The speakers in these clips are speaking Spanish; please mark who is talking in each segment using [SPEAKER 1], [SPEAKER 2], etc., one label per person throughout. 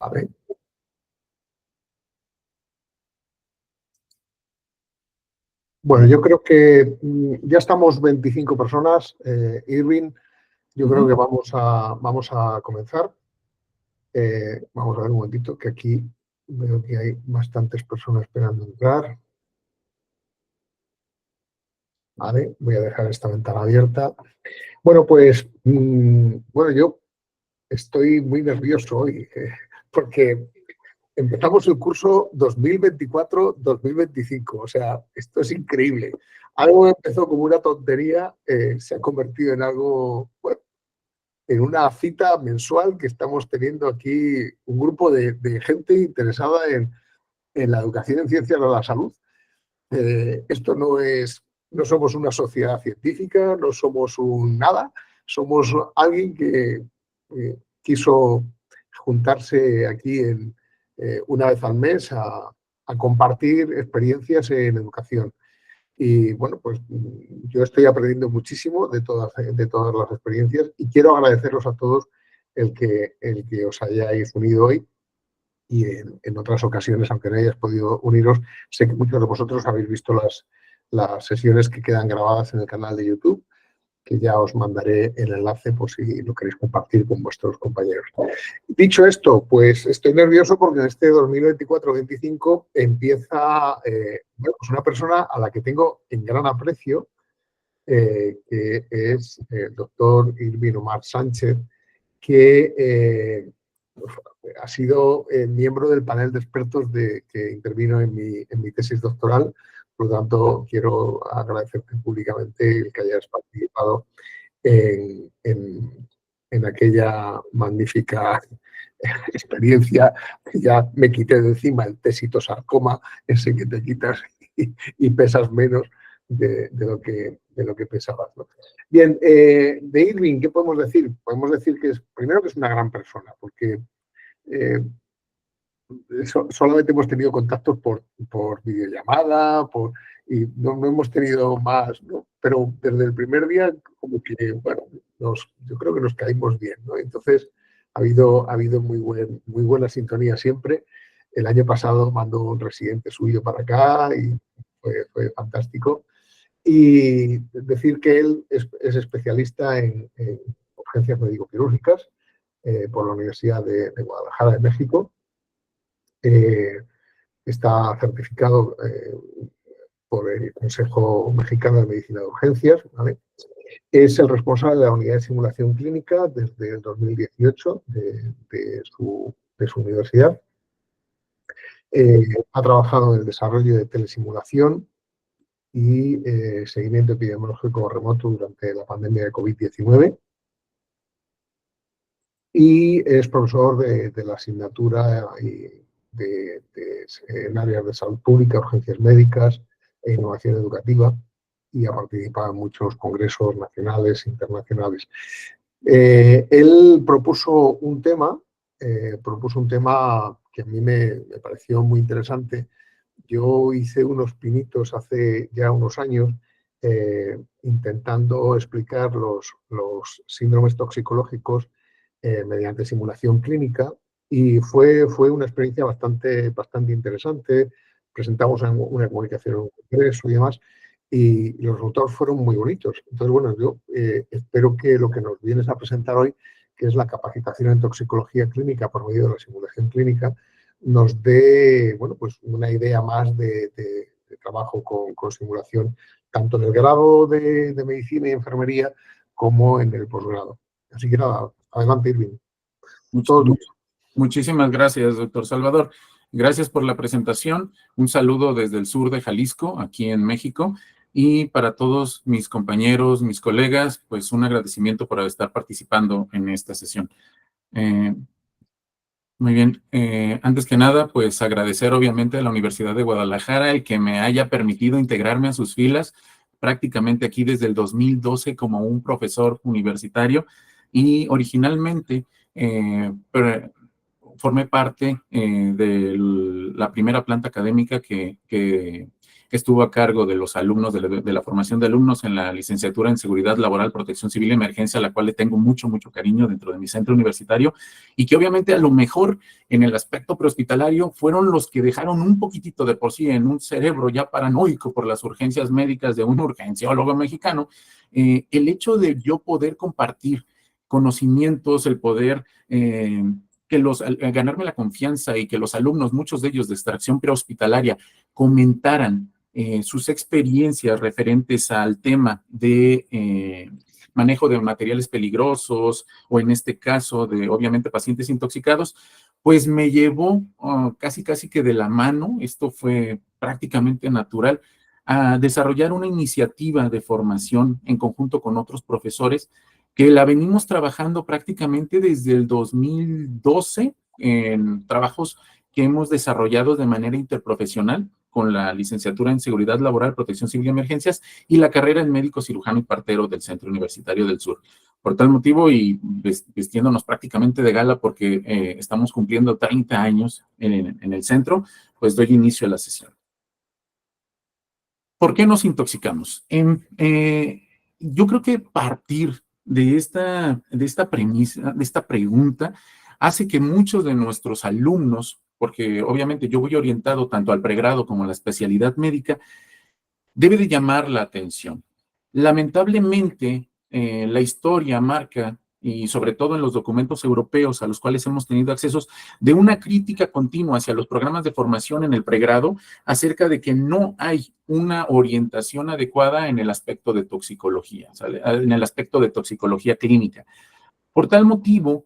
[SPEAKER 1] A ver. Bueno, yo creo que ya estamos 25 personas. Irving, yo creo que vamos a comenzar. Vamos a ver un momentito, que aquí veo que hay bastantes personas esperando entrar. Vale, voy a dejar esta ventana abierta. Bueno, pues, bueno, yo estoy muy nervioso hoy, porque empezamos el curso 2024-2025, o sea, esto es increíble. Algo que empezó como una tontería se ha convertido en algo, bueno, en una cita mensual que estamos teniendo aquí un grupo de gente interesada en la educación en ciencias de la salud. Esto no somos una sociedad científica, no somos un nada, somos alguien que quiso juntarse aquí una vez al mes a compartir experiencias en educación. Y bueno, pues yo estoy aprendiendo muchísimo de todas las experiencias y quiero agradeceros a todos el que os hayáis unido hoy. Y en otras ocasiones, aunque no hayáis podido uniros, sé que muchos de vosotros habéis visto las sesiones que quedan grabadas en el canal de YouTube, que ya os mandaré el enlace por si lo queréis compartir con vuestros compañeros. Dicho esto, pues estoy nervioso porque en este 2024-25 empieza bueno, pues una persona a la que tengo en gran aprecio, que es el doctor Irving Omar Sánchez, que ha sido miembro del panel de expertos que intervino en mi tesis doctoral. Por lo tanto, quiero agradecerte públicamente el que hayas participado en aquella magnífica experiencia. Ya me quité de encima el tesitosarcoma, ese que te quitas y pesas menos de lo que pesabas, ¿no? Bien, de Irving, ¿qué podemos decir? Podemos decir que primero que es una gran persona, porque solamente hemos tenido contactos por videollamada, y no hemos tenido más, ¿no? Pero desde el primer día, como que, bueno, yo creo que nos caímos bien, ¿no? Entonces, ha habido muy buena sintonía siempre. El año pasado mandó un residente suyo para acá y fue fantástico. Y decir que él es especialista en urgencias médico-quirúrgicas por la Universidad de Guadalajara de México. Está certificado por el Consejo Mexicano de Medicina de Urgencias, ¿vale? Es el responsable de la unidad de simulación clínica desde el 2018 de su universidad. Ha trabajado en el desarrollo de telesimulación y seguimiento epidemiológico remoto durante la pandemia de COVID-19. Y es profesor de la asignatura en áreas de salud pública, urgencias médicas e innovación educativa, y ha participado en muchos congresos nacionales e internacionales. Él propuso un tema que a mí me pareció muy interesante. Yo hice unos pinitos hace ya unos años intentando explicar los síndromes toxicológicos mediante simulación clínica, y fue una experiencia bastante interesante. Presentamos una comunicación en un congreso y demás, y los resultados fueron muy bonitos. Entonces, bueno, yo espero que lo que nos vienes a presentar hoy, que es la capacitación en toxicología clínica por medio de la simulación clínica, nos dé, bueno, pues una idea más de trabajo con simulación, tanto en el grado de medicina y enfermería como en el posgrado. Así que nada, adelante, Irving.
[SPEAKER 2] Muchísimas gracias, doctor Salvador. Gracias por la presentación. Un saludo desde el sur de Jalisco, aquí en México. Y para todos mis compañeros, mis colegas, pues un agradecimiento por estar participando en esta sesión. Muy bien. Antes que nada, pues agradecer obviamente a la Universidad de Guadalajara el que me haya permitido integrarme a sus filas prácticamente aquí desde el 2012 como un profesor universitario, y originalmente formé parte de la primera planta académica que estuvo a cargo de los alumnos, de la formación de alumnos en la licenciatura en Seguridad Laboral, Protección Civil y Emergencia, a la cual le tengo mucho, mucho cariño dentro de mi centro universitario, y que obviamente a lo mejor en el aspecto prehospitalario fueron los que dejaron un poquitito de por sí en un cerebro ya paranoico por las urgencias médicas de un urgenciólogo mexicano, el hecho de yo poder compartir conocimientos, el poder ganarme la confianza y que los alumnos, muchos de ellos de extracción prehospitalaria, comentaran sus experiencias referentes al tema de manejo de materiales peligrosos o en este caso de obviamente pacientes intoxicados, pues me llevó casi que de la mano, esto fue prácticamente natural, a desarrollar una iniciativa de formación en conjunto con otros profesores que la venimos trabajando prácticamente desde el 2012 en trabajos que hemos desarrollado de manera interprofesional con la licenciatura en Seguridad Laboral, Protección Civil y Emergencias y la carrera en médico cirujano y partero del Centro Universitario del Sur. Por tal motivo y vistiéndonos prácticamente de gala porque estamos cumpliendo 30 años en el centro, pues doy inicio a la sesión. ¿Por qué nos intoxicamos? Yo creo que partir de esta premisa, de esta pregunta, hace que muchos de nuestros alumnos, porque obviamente yo voy orientado tanto al pregrado como a la especialidad médica, debe de llamar la atención. Lamentablemente, la historia marca, y sobre todo en los documentos europeos a los cuales hemos tenido accesos, de una crítica continua hacia los programas de formación en el pregrado acerca de que no hay una orientación adecuada en el aspecto de toxicología, ¿sale? En el aspecto de toxicología clínica. Por tal motivo,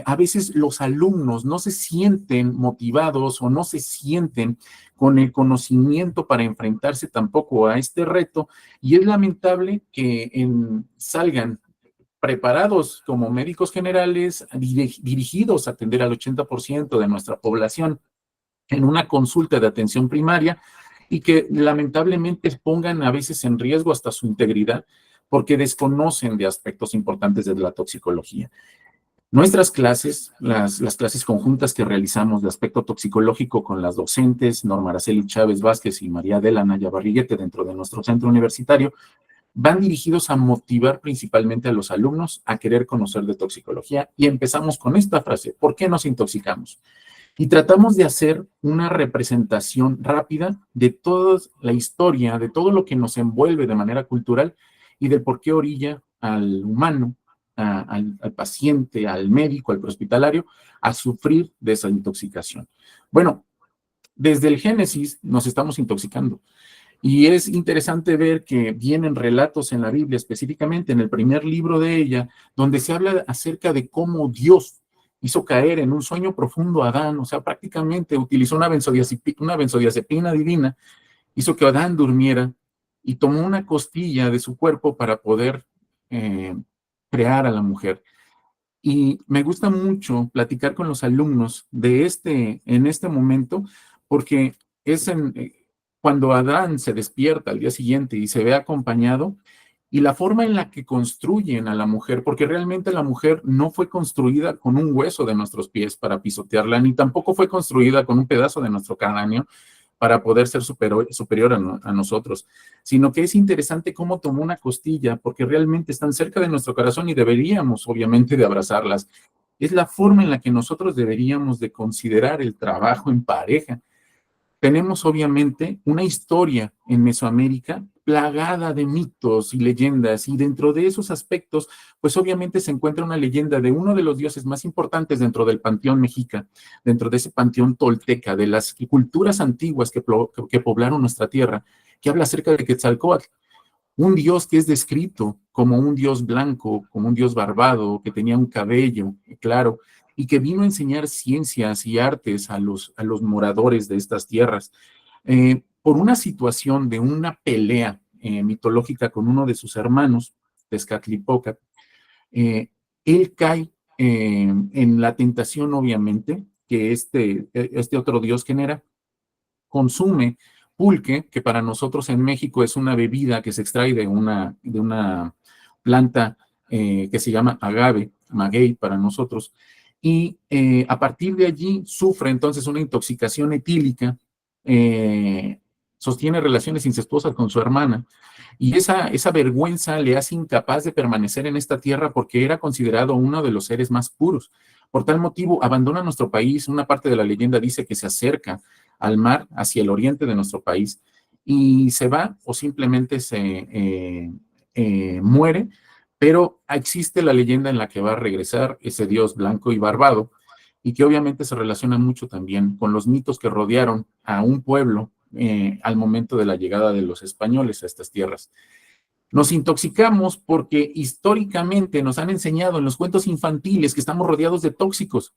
[SPEAKER 2] a veces los alumnos no se sienten motivados o no se sienten con el conocimiento para enfrentarse tampoco a este reto y es lamentable que salgan preparados como médicos generales, dirigidos a atender al 80% de nuestra población en una consulta de atención primaria y que lamentablemente pongan a veces en riesgo hasta su integridad porque desconocen de aspectos importantes de la toxicología. Nuestras clases, las clases conjuntas que realizamos de aspecto toxicológico con las docentes Norma Araceli Chávez Vázquez y María Adela Naya Barriguete dentro de nuestro centro universitario, van dirigidos a motivar principalmente a los alumnos a querer conocer de toxicología y empezamos con esta frase, ¿por qué nos intoxicamos? Y tratamos de hacer una representación rápida de toda la historia, de todo lo que nos envuelve de manera cultural y del por qué orilla al humano, al paciente, al médico, al prehospitalario, a sufrir de esa intoxicación. Bueno, desde el Génesis nos estamos intoxicando. Y es interesante ver que vienen relatos en la Biblia, específicamente en el primer libro de ella, donde se habla acerca de cómo Dios hizo caer en un sueño profundo a Adán, o sea, prácticamente utilizó una benzodiazepina divina, hizo que Adán durmiera y tomó una costilla de su cuerpo para poder crear a la mujer. Y me gusta mucho platicar con los alumnos en este momento, porque es cuando Adán se despierta al día siguiente y se ve acompañado, y la forma en la que construyen a la mujer, porque realmente la mujer no fue construida con un hueso de nuestros pies para pisotearla, ni tampoco fue construida con un pedazo de nuestro cráneo para poder ser superior a nosotros, sino que es interesante cómo tomó una costilla, porque realmente están cerca de nuestro corazón y deberíamos, obviamente, de abrazarlas. Es la forma en la que nosotros deberíamos de considerar el trabajo en pareja. Tenemos, obviamente, una historia en Mesoamérica plagada de mitos y leyendas, y dentro de esos aspectos, pues obviamente se encuentra una leyenda de uno de los dioses más importantes dentro del panteón mexica, dentro de ese panteón tolteca, de las culturas antiguas que poblaron nuestra tierra, que habla acerca de Quetzalcóatl, un dios que es descrito como un dios blanco, como un dios barbado, que tenía un cabello claro, y que vino a enseñar ciencias y artes a los moradores de estas tierras. Por una situación de una pelea mitológica con uno de sus hermanos, Tezcatlipoca, él cae en la tentación, obviamente, que este otro dios genera, consume pulque, que para nosotros en México es una bebida que se extrae de una planta que se llama agave, maguey para nosotros, y a partir de allí sufre entonces una intoxicación etílica, sostiene relaciones incestuosas con su hermana, y esa vergüenza le hace incapaz de permanecer en esta tierra porque era considerado uno de los seres más puros. Por tal motivo, abandona nuestro país. Una parte de la leyenda dice que se acerca al mar, hacia el oriente de nuestro país, y se va o simplemente muere, pero existe la leyenda en la que va a regresar ese dios blanco y barbado, y que obviamente se relaciona mucho también con los mitos que rodearon a un pueblo al momento de la llegada de los españoles a estas tierras. Nos intoxicamos porque históricamente nos han enseñado en los cuentos infantiles que estamos rodeados de tóxicos.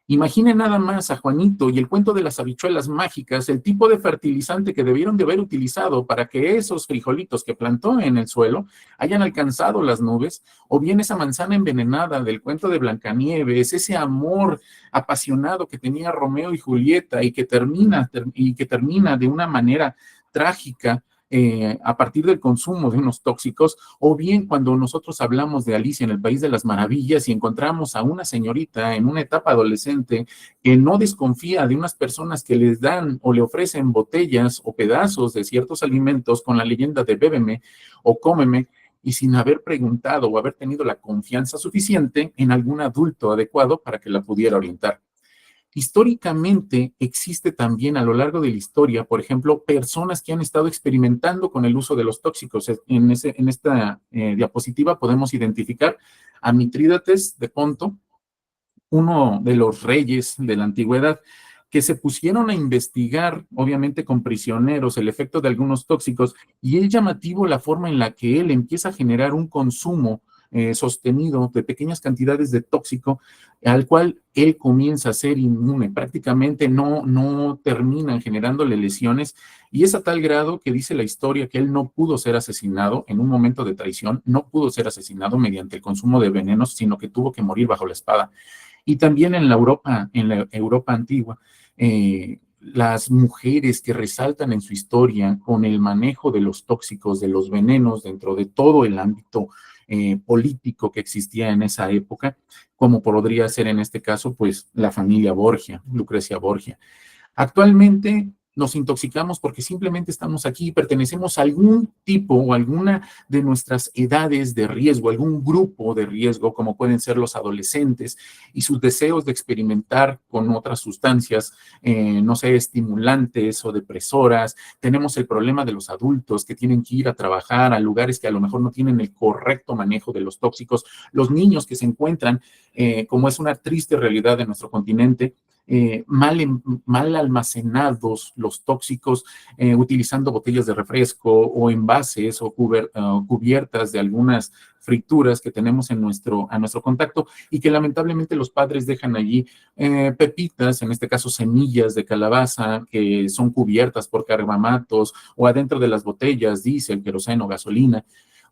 [SPEAKER 2] Imaginen nada más a Juanito y el cuento de las habichuelas mágicas, el tipo de fertilizante que debieron de haber utilizado para que esos frijolitos que plantó en el suelo hayan alcanzado las nubes, o bien esa manzana envenenada del cuento de Blancanieves, ese amor apasionado que tenía Romeo y Julieta y que termina de una manera trágica a partir del consumo de unos tóxicos, o bien cuando nosotros hablamos de Alicia en el País de las Maravillas y encontramos a una señorita en una etapa adolescente que no desconfía de unas personas que les dan o le ofrecen botellas o pedazos de ciertos alimentos con la leyenda de bébeme o cómeme, y sin haber preguntado o haber tenido la confianza suficiente en algún adulto adecuado para que la pudiera orientar. Históricamente existe también a lo largo de la historia, por ejemplo, personas que han estado experimentando con el uso de los tóxicos. En esta diapositiva podemos identificar a Mitrídates de Ponto, uno de los reyes de la antigüedad, que se pusieron a investigar, obviamente con prisioneros, el efecto de algunos tóxicos, y es llamativo la forma en la que él empieza a generar un consumo sostenido de pequeñas cantidades de tóxico, al cual él comienza a ser inmune, prácticamente no terminan generándole lesiones, y es a tal grado que dice la historia que él no pudo ser asesinado en un momento de traición, no pudo ser asesinado mediante el consumo de venenos, sino que tuvo que morir bajo la espada. Y también en la Europa antigua, las mujeres que resaltan en su historia con el manejo de los tóxicos, de los venenos dentro de todo el ámbito político que existía en esa época, como podría ser en este caso, pues la familia Borgia, Lucrecia Borgia. Actualmente nos intoxicamos porque simplemente estamos aquí y pertenecemos a algún tipo o alguna de nuestras edades de riesgo, algún grupo de riesgo, como pueden ser los adolescentes y sus deseos de experimentar con otras sustancias, no sé, estimulantes o depresoras. Tenemos el problema de los adultos que tienen que ir a trabajar a lugares que a lo mejor no tienen el correcto manejo de los tóxicos. Los niños que se encuentran, como es una triste realidad de nuestro continente, mal almacenados los tóxicos, utilizando botellas de refresco o envases o cubiertas de algunas frituras que tenemos a nuestro contacto, y que lamentablemente los padres dejan allí pepitas, en este caso semillas de calabaza, que son cubiertas por carbamatos, o adentro de las botellas diésel, queroseno, gasolina.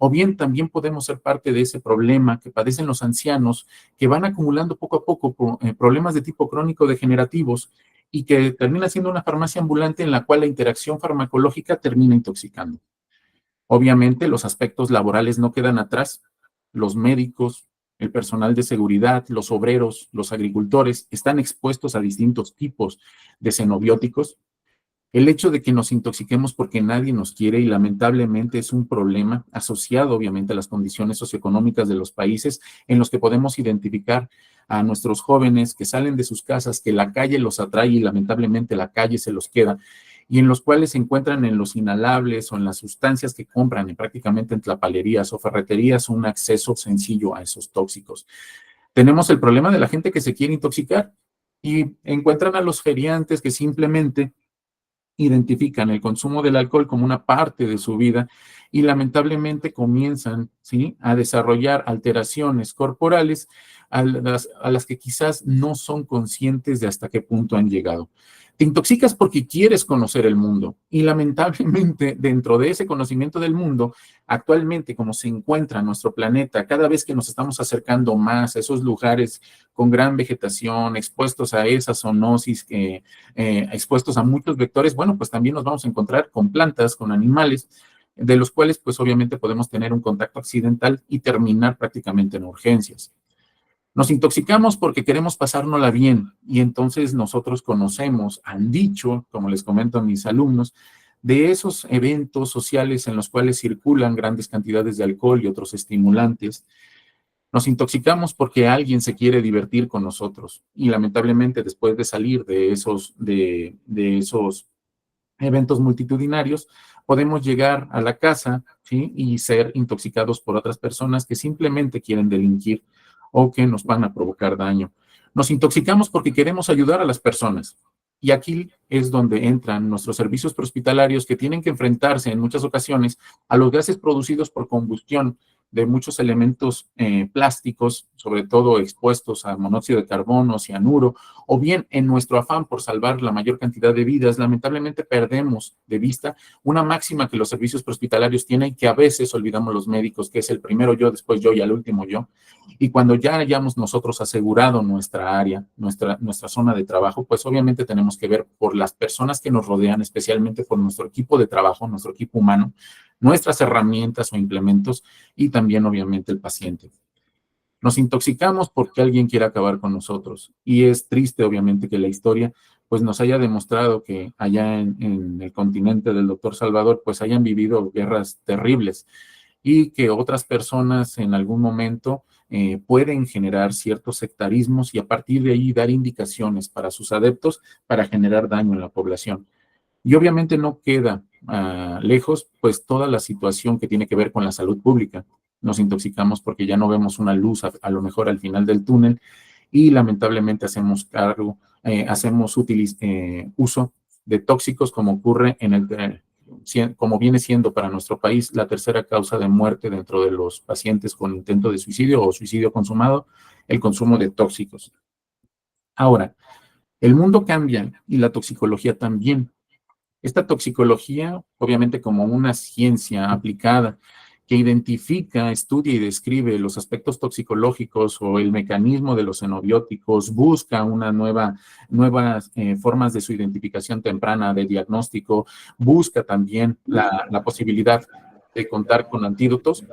[SPEAKER 2] O bien también podemos ser parte de ese problema que padecen los ancianos, que van acumulando poco a poco problemas de tipo crónico degenerativos, y que termina siendo una farmacia ambulante en la cual la interacción farmacológica termina intoxicando. Obviamente los aspectos laborales no quedan atrás. Los médicos, el personal de seguridad, los obreros, los agricultores están expuestos a distintos tipos de xenobióticos. El hecho de que nos intoxiquemos porque nadie nos quiere, y lamentablemente es un problema asociado obviamente a las condiciones socioeconómicas de los países, en los que podemos identificar a nuestros jóvenes que salen de sus casas, que la calle los atrae y lamentablemente la calle se los queda, y en los cuales se encuentran en los inhalables o en las sustancias que compran prácticamente en tlapalerías o ferreterías, un acceso sencillo a esos tóxicos. Tenemos el problema de la gente que se quiere intoxicar y encuentran a los feriantes que simplemente identifican el consumo del alcohol como una parte de su vida, y lamentablemente comienzan, ¿sí?, a desarrollar alteraciones corporales a las que quizás no son conscientes de hasta qué punto han llegado. Te intoxicas porque quieres conocer el mundo, y lamentablemente dentro de ese conocimiento del mundo, actualmente como se encuentra nuestro planeta, cada vez que nos estamos acercando más a esos lugares con gran vegetación, expuestos a esa zoonosis, expuestos a muchos vectores, bueno, pues también nos vamos a encontrar con plantas, con animales, de los cuales pues obviamente podemos tener un contacto accidental y terminar prácticamente en urgencias. Nos intoxicamos porque queremos pasárnosla bien y entonces nosotros conocemos, han dicho, como les comento a mis alumnos, de esos eventos sociales en los cuales circulan grandes cantidades de alcohol y otros estimulantes. Nos intoxicamos porque alguien se quiere divertir con nosotros y lamentablemente después de salir de esos eventos multitudinarios, podemos llegar a la casa, ¿sí? Y ser intoxicados por otras personas que simplemente quieren delinquir o que nos van a provocar daño. Nos intoxicamos porque queremos ayudar a las personas. Y aquí es donde entran nuestros servicios prehospitalarios que tienen que enfrentarse en muchas ocasiones a los gases producidos por combustión de muchos elementos plásticos, sobre todo expuestos a monóxido de carbono, cianuro, o bien en nuestro afán por salvar la mayor cantidad de vidas, lamentablemente perdemos de vista una máxima que los servicios prehospitalarios tienen, que a veces olvidamos los médicos, que es el primero yo, después yo y al último yo. Y cuando ya hayamos nosotros asegurado nuestra área, nuestra zona de trabajo, pues obviamente tenemos que ver por las personas que nos rodean, especialmente por nuestro equipo de trabajo, nuestro equipo humano, nuestras herramientas o implementos y también obviamente el paciente. Nos intoxicamos porque alguien quiere acabar con nosotros y es triste obviamente que la historia pues nos haya demostrado que allá en el continente del doctor Salvador pues hayan vivido guerras terribles y que otras personas en algún momento pueden generar ciertos sectarismos y a partir de ahí dar indicaciones para sus adeptos para generar daño en la población. Y obviamente no queda lejos, pues toda la situación que tiene que ver con la salud pública. Nos intoxicamos porque ya no vemos una luz a lo mejor al final del túnel y lamentablemente hacemos uso de tóxicos como ocurre como viene siendo para nuestro país la tercera causa de muerte dentro de los pacientes con intento de suicidio o suicidio consumado, el consumo de tóxicos. Ahora, el mundo cambia y la toxicología también. Esta toxicología, obviamente como una ciencia aplicada que identifica, estudia y describe los aspectos toxicológicos o el mecanismo de los xenobióticos, busca nuevas formas de su identificación temprana, de diagnóstico, busca también la posibilidad de contar con antídotos,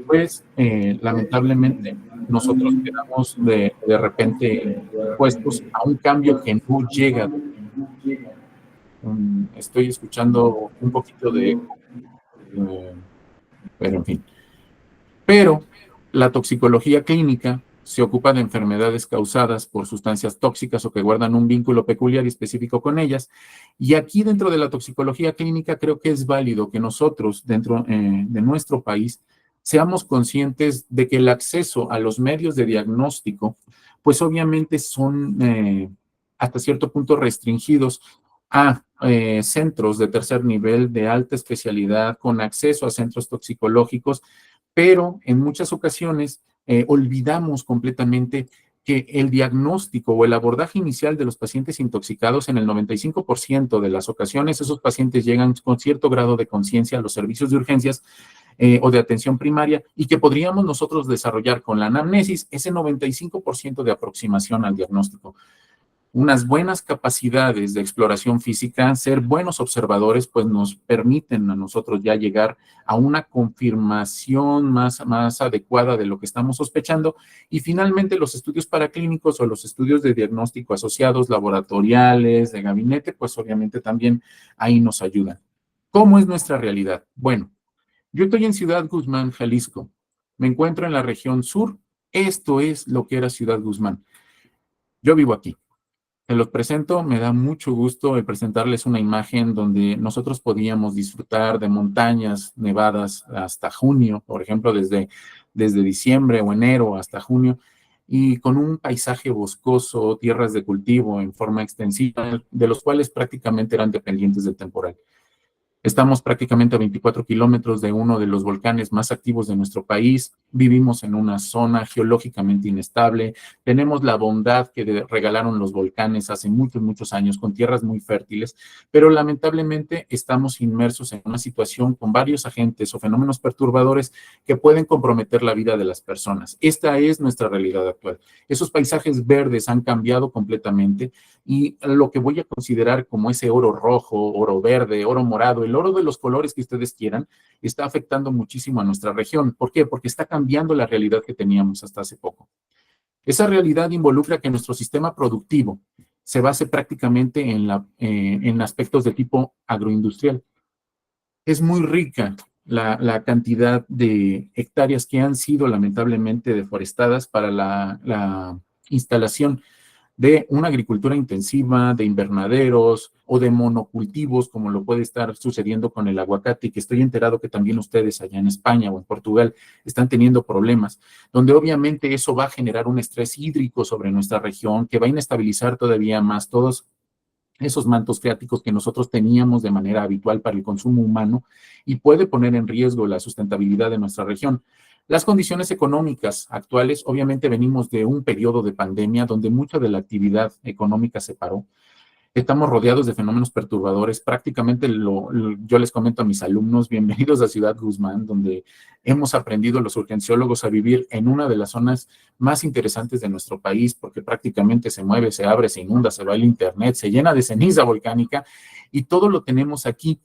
[SPEAKER 2] pues lamentablemente nosotros quedamos de repente expuestos a un cambio que no llega. Estoy escuchando un poquito de eco, pero en fin. Pero la toxicología clínica se ocupa de enfermedades causadas por sustancias tóxicas o que guardan un vínculo peculiar y específico con ellas. Y aquí dentro de la toxicología clínica creo que es válido que nosotros dentro de nuestro país seamos conscientes de que el acceso a los medios de diagnóstico, pues obviamente son hasta cierto punto restringidos a centros de tercer nivel de alta especialidad con acceso a centros toxicológicos, pero en muchas ocasiones olvidamos completamente que el diagnóstico o el abordaje inicial de los pacientes intoxicados en el 95% de las ocasiones, esos pacientes llegan con cierto grado de conciencia a los servicios de urgencias o de atención primaria y que podríamos nosotros desarrollar con la anamnesis ese 95% de aproximación al diagnóstico. Unas buenas capacidades de exploración física, ser buenos observadores, pues nos permiten a nosotros ya llegar a una confirmación más adecuada de lo que estamos sospechando y finalmente los estudios paraclínicos o los estudios de diagnóstico asociados, laboratoriales, de gabinete, pues obviamente también ahí nos ayudan. ¿Cómo es nuestra realidad? Bueno, yo estoy en Ciudad Guzmán, Jalisco. Me encuentro en la región sur. Esto es lo que era Ciudad Guzmán. Yo vivo aquí. Se los presento, me da mucho gusto el presentarles una imagen donde nosotros podíamos disfrutar de montañas nevadas hasta junio, por ejemplo, desde diciembre o enero hasta junio, y con un paisaje boscoso, tierras de cultivo en forma extensiva, de los cuales prácticamente eran dependientes del temporal. Estamos prácticamente a 24 kilómetros de uno de los volcanes más activos de nuestro país. Vivimos en una zona geológicamente inestable. Tenemos la bondad que regalaron los volcanes hace muchos, muchos años con tierras muy fértiles, pero lamentablemente estamos inmersos en una situación con varios agentes o fenómenos perturbadores que pueden comprometer la vida de las personas. Esta es nuestra realidad actual. Esos paisajes verdes han cambiado completamente y lo que voy a considerar como ese oro rojo, oro verde, oro morado, el oro de los colores que ustedes quieran, está afectando muchísimo a nuestra región. ¿Por qué? Porque está cambiando la realidad que teníamos hasta hace poco. Esa realidad involucra que nuestro sistema productivo se base prácticamente en aspectos de tipo agroindustrial. Es muy rica la cantidad de hectáreas que han sido lamentablemente deforestadas para la instalación de una agricultura intensiva, de invernaderos o de monocultivos, como lo puede estar sucediendo con el aguacate, que estoy enterado que también ustedes allá en España o en Portugal están teniendo problemas, donde obviamente eso va a generar un estrés hídrico sobre nuestra región, que va a inestabilizar todavía más todos esos mantos freáticos que nosotros teníamos de manera habitual para el consumo humano y puede poner en riesgo la sustentabilidad de nuestra región. Las condiciones económicas actuales, obviamente venimos de un periodo de pandemia donde mucha de la actividad económica se paró. Estamos rodeados de fenómenos perturbadores. Prácticamente yo les comento a mis alumnos, bienvenidos a Ciudad Guzmán, donde hemos aprendido los urgenciólogos a vivir en una de las zonas más interesantes de nuestro país, porque prácticamente se mueve, se abre, se inunda, se va el internet, se llena de ceniza volcánica y todo lo tenemos aquí.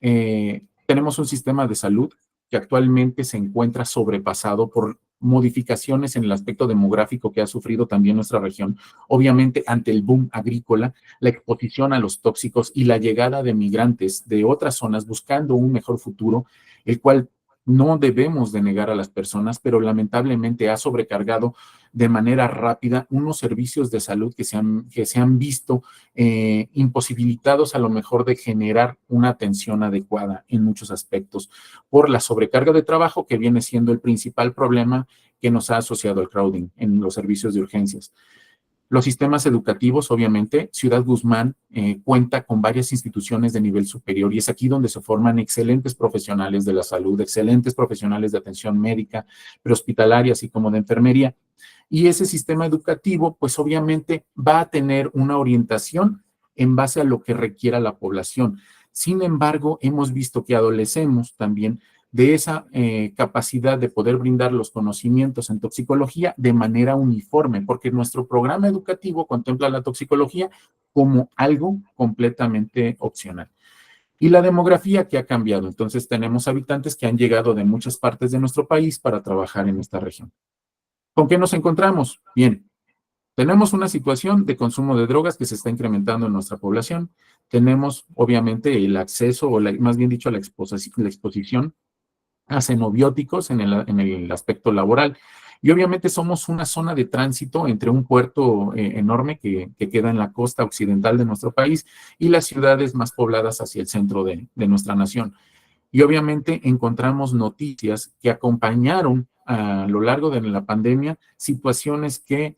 [SPEAKER 2] Tenemos un sistema de salud que actualmente se encuentra sobrepasado por modificaciones en el aspecto demográfico que ha sufrido también nuestra región. Obviamente, ante el boom agrícola, la exposición a los tóxicos y la llegada de migrantes de otras zonas buscando un mejor futuro, el cual no debemos de negar a las personas, pero lamentablemente ha sobrecargado de manera rápida unos servicios de salud que se han visto imposibilitados a lo mejor de generar una atención adecuada en muchos aspectos por la sobrecarga de trabajo que viene siendo el principal problema que nos ha asociado al crowding en los servicios de urgencias. Los sistemas educativos, obviamente, Ciudad Guzmán cuenta con varias instituciones de nivel superior y es aquí donde se forman excelentes profesionales de la salud, excelentes profesionales de atención médica, prehospitalaria, así como de enfermería. Y ese sistema educativo, pues obviamente va a tener una orientación en base a lo que requiera la población. Sin embargo, hemos visto que adolecemos también de esa capacidad de poder brindar los conocimientos en toxicología de manera uniforme, porque nuestro programa educativo contempla la toxicología como algo completamente opcional. Y la demografía que ha cambiado. Entonces tenemos habitantes que han llegado de muchas partes de nuestro país para trabajar en esta región. ¿Con qué nos encontramos? Bien, tenemos una situación de consumo de drogas que se está incrementando en nuestra población. Tenemos, obviamente, el acceso, o más bien dicho, la exposición a xenobióticos en el aspecto laboral. Y obviamente somos una zona de tránsito entre un puerto enorme que queda en la costa occidental de nuestro país y las ciudades más pobladas hacia el centro de nuestra nación. Y obviamente encontramos noticias que acompañaron a lo largo de la pandemia situaciones que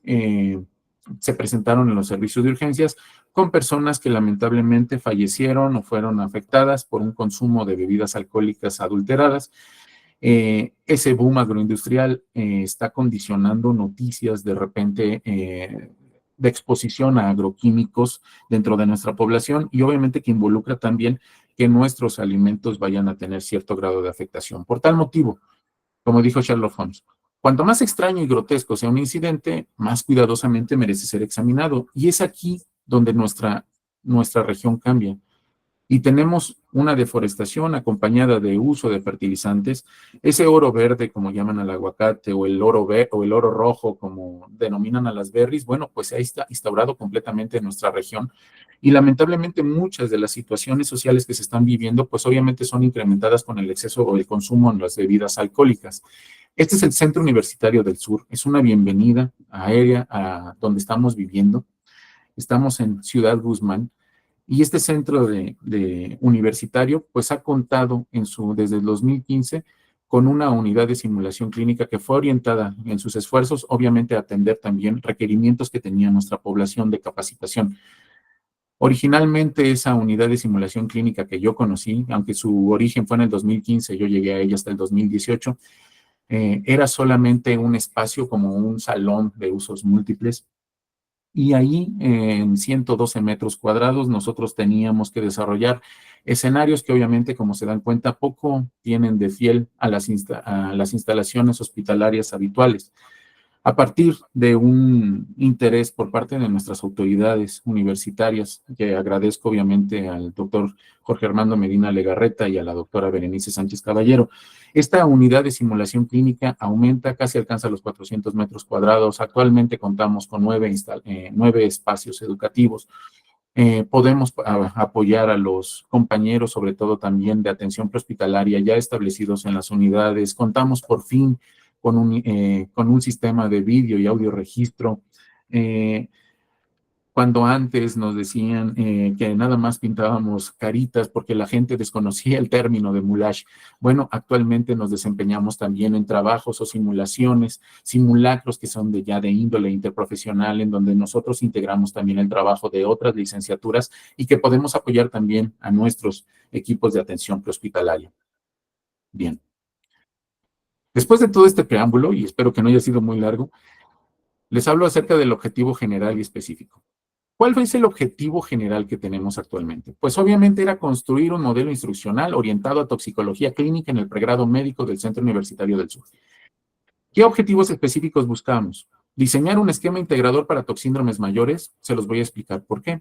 [SPEAKER 2] se presentaron en los servicios de urgencias con personas que lamentablemente fallecieron o fueron afectadas por un consumo de bebidas alcohólicas adulteradas. Ese boom agroindustrial está condicionando noticias de repente de exposición a agroquímicos dentro de nuestra población y obviamente que involucra también que nuestros alimentos vayan a tener cierto grado de afectación. Por tal motivo, como dijo Sherlock Holmes, cuanto más extraño y grotesco sea un incidente, más cuidadosamente merece ser examinado. Y es aquí donde nuestra región cambia. Y tenemos una deforestación acompañada de uso de fertilizantes, ese oro verde, como llaman al aguacate, o el oro rojo, como denominan a las berries, bueno, pues se ha instaurado completamente en nuestra región. Y lamentablemente muchas de las situaciones sociales que se están viviendo, pues obviamente son incrementadas con el exceso o el consumo en las bebidas alcohólicas. Este es el Centro Universitario del Sur, es una bienvenida aérea a donde estamos viviendo. Estamos en Ciudad Guzmán. Y este centro de universitario, pues ha contado desde el 2015 con una unidad de simulación clínica que fue orientada en sus esfuerzos, obviamente, a atender también requerimientos que tenía nuestra población de capacitación. Originalmente esa unidad de simulación clínica que yo conocí, aunque su origen fue en el 2015, yo llegué a ella hasta el 2018, era solamente un espacio como un salón de usos múltiples. Y ahí, en 112 metros cuadrados, nosotros teníamos que desarrollar escenarios que obviamente, como se dan cuenta, poco tienen de fiel a las instalaciones hospitalarias habituales. A partir de un interés por parte de nuestras autoridades universitarias, que agradezco obviamente al doctor Jorge Armando Medina Legarreta y a la doctora Berenice Sánchez Caballero, esta unidad de simulación clínica aumenta, casi alcanza los 400 metros cuadrados. Actualmente contamos con 9 espacios educativos. Podemos apoyar a los compañeros, sobre todo también de atención prehospitalaria, ya establecidos en las unidades. Contamos por fin con un sistema de vídeo y audio registro. Cuando antes nos decían que nada más pintábamos caritas porque la gente desconocía el término de moulage. Bueno, actualmente nos desempeñamos también en trabajos o simulaciones, simulacros que son ya de índole interprofesional, en donde nosotros integramos también el trabajo de otras licenciaturas y que podemos apoyar también a nuestros equipos de atención prehospitalaria. Bien. Después de todo este preámbulo, y espero que no haya sido muy largo, les hablo acerca del objetivo general y específico. ¿Cuál es el objetivo general que tenemos actualmente? Pues obviamente era construir un modelo instruccional orientado a toxicología clínica en el pregrado médico del Centro Universitario del Sur. ¿Qué objetivos específicos buscamos? Diseñar un esquema integrador para toxíndromes mayores, se los voy a explicar por qué.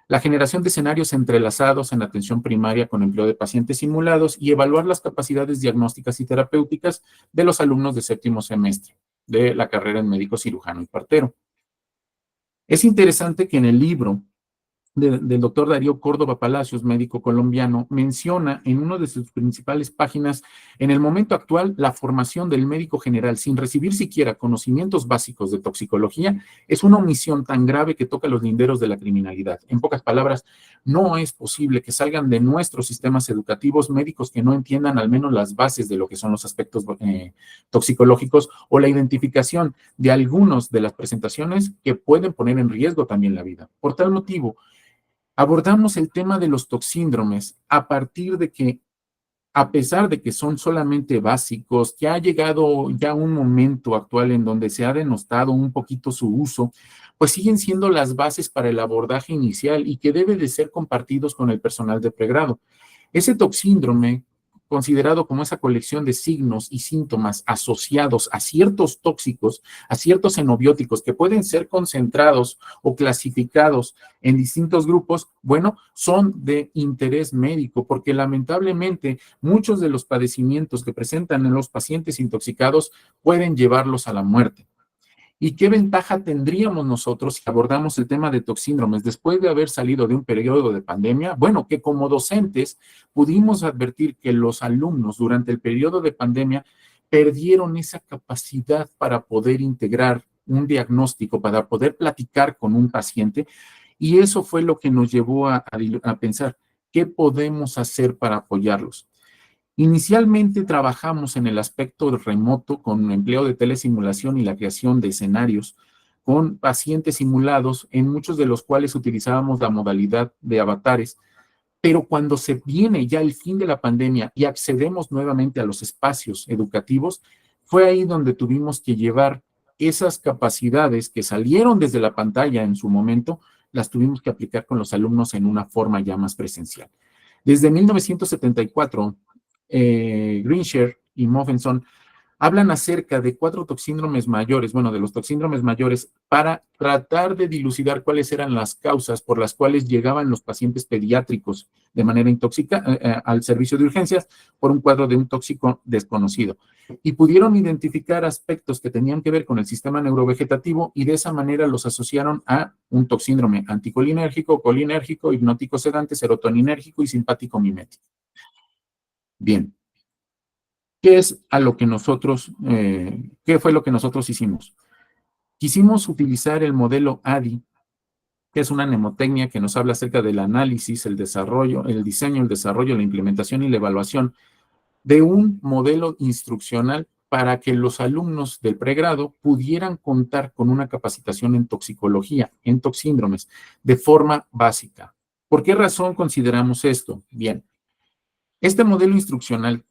[SPEAKER 2] La generación de escenarios entrelazados en atención primaria con empleo de pacientes simulados y evaluar las capacidades diagnósticas y terapéuticas de los alumnos de séptimo semestre de la carrera en médico cirujano y partero. Es interesante que en el libro del doctor Darío Córdoba Palacios, médico colombiano, menciona en una de sus principales páginas, en el momento actual, la formación del médico general sin recibir siquiera conocimientos básicos de toxicología es una omisión tan grave que toca los linderos de la criminalidad. En pocas palabras, no es posible que salgan de nuestros sistemas educativos médicos que no entiendan al menos las bases de lo que son los aspectos toxicológicos o la identificación de algunas de las presentaciones que pueden poner en riesgo también la vida. Por tal motivo, abordamos el tema de los toxíndromes a partir de que, a pesar de que son solamente básicos, que ha llegado ya un momento actual en donde se ha denostado un poquito su uso, pues siguen siendo las bases para el abordaje inicial y que debe de ser compartidos con el personal de pregrado. Ese toxíndrome, considerado como esa colección de signos y síntomas asociados a ciertos tóxicos, a ciertos xenobióticos que pueden ser concentrados o clasificados en distintos grupos, bueno, son de interés médico, porque lamentablemente muchos de los padecimientos que presentan en los pacientes intoxicados pueden llevarlos a la muerte. ¿Y qué ventaja tendríamos nosotros si abordamos el tema de toxíndromes después de haber salido de un periodo de pandemia? Bueno, que como docentes pudimos advertir que los alumnos durante el periodo de pandemia perdieron esa capacidad para poder integrar un diagnóstico, para poder platicar con un paciente, y eso fue lo que nos llevó a pensar, ¿qué podemos hacer para apoyarlos? Inicialmente trabajamos en el aspecto remoto con empleo de telesimulación y la creación de escenarios con pacientes simulados, en muchos de los cuales utilizábamos la modalidad de avatares, pero cuando se viene ya el fin de la pandemia y accedemos nuevamente a los espacios educativos, fue ahí donde tuvimos que llevar esas capacidades que salieron desde la pantalla en su momento, las tuvimos que aplicar con los alumnos en una forma ya más presencial. Desde 1974, Greensher y Moffenson hablan acerca de 4 toxíndromes mayores, bueno, de los toxíndromes mayores, para tratar de dilucidar cuáles eran las causas por las cuales llegaban los pacientes pediátricos de manera intóxica al servicio de urgencias por un cuadro de un tóxico desconocido. Y pudieron identificar aspectos que tenían que ver con el sistema neurovegetativo y de esa manera los asociaron a un toxíndrome anticolinérgico, colinérgico, hipnótico sedante, serotoninérgico y simpático mimético. Bien. ¿Qué fue lo que nosotros hicimos? Quisimos utilizar el modelo ADI, que es una mnemotecnia que nos habla acerca del análisis, el desarrollo, el diseño, el desarrollo, la implementación y la evaluación de un modelo instruccional para que los alumnos del pregrado pudieran contar con una capacitación en toxicología, en toxíndromes, de forma básica. ¿Por qué razón consideramos esto? Bien, este modelo instruccional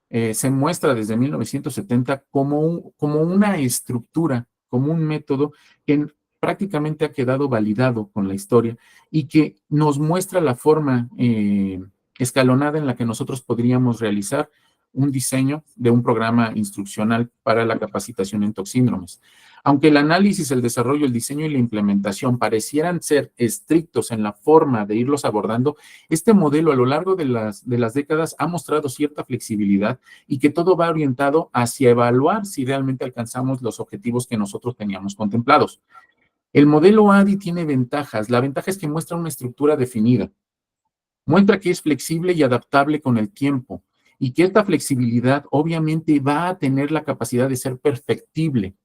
[SPEAKER 2] se muestra desde 1970 como una estructura, como un método que prácticamente ha quedado validado con la historia y que nos muestra la forma escalonada en la que nosotros podríamos realizar un diseño de un programa instruccional para la capacitación en toxíndromes. Aunque el análisis, el desarrollo, el diseño y la implementación parecieran ser estrictos en la forma de irlos abordando, este modelo a lo largo de las décadas ha mostrado cierta flexibilidad y que todo va orientado hacia evaluar si realmente alcanzamos los objetivos que nosotros teníamos contemplados. El modelo ADI tiene ventajas. La ventaja es que muestra una estructura definida. Muestra que es flexible y adaptable con el tiempo y que esta flexibilidad obviamente va a tener la capacidad de ser perfectible.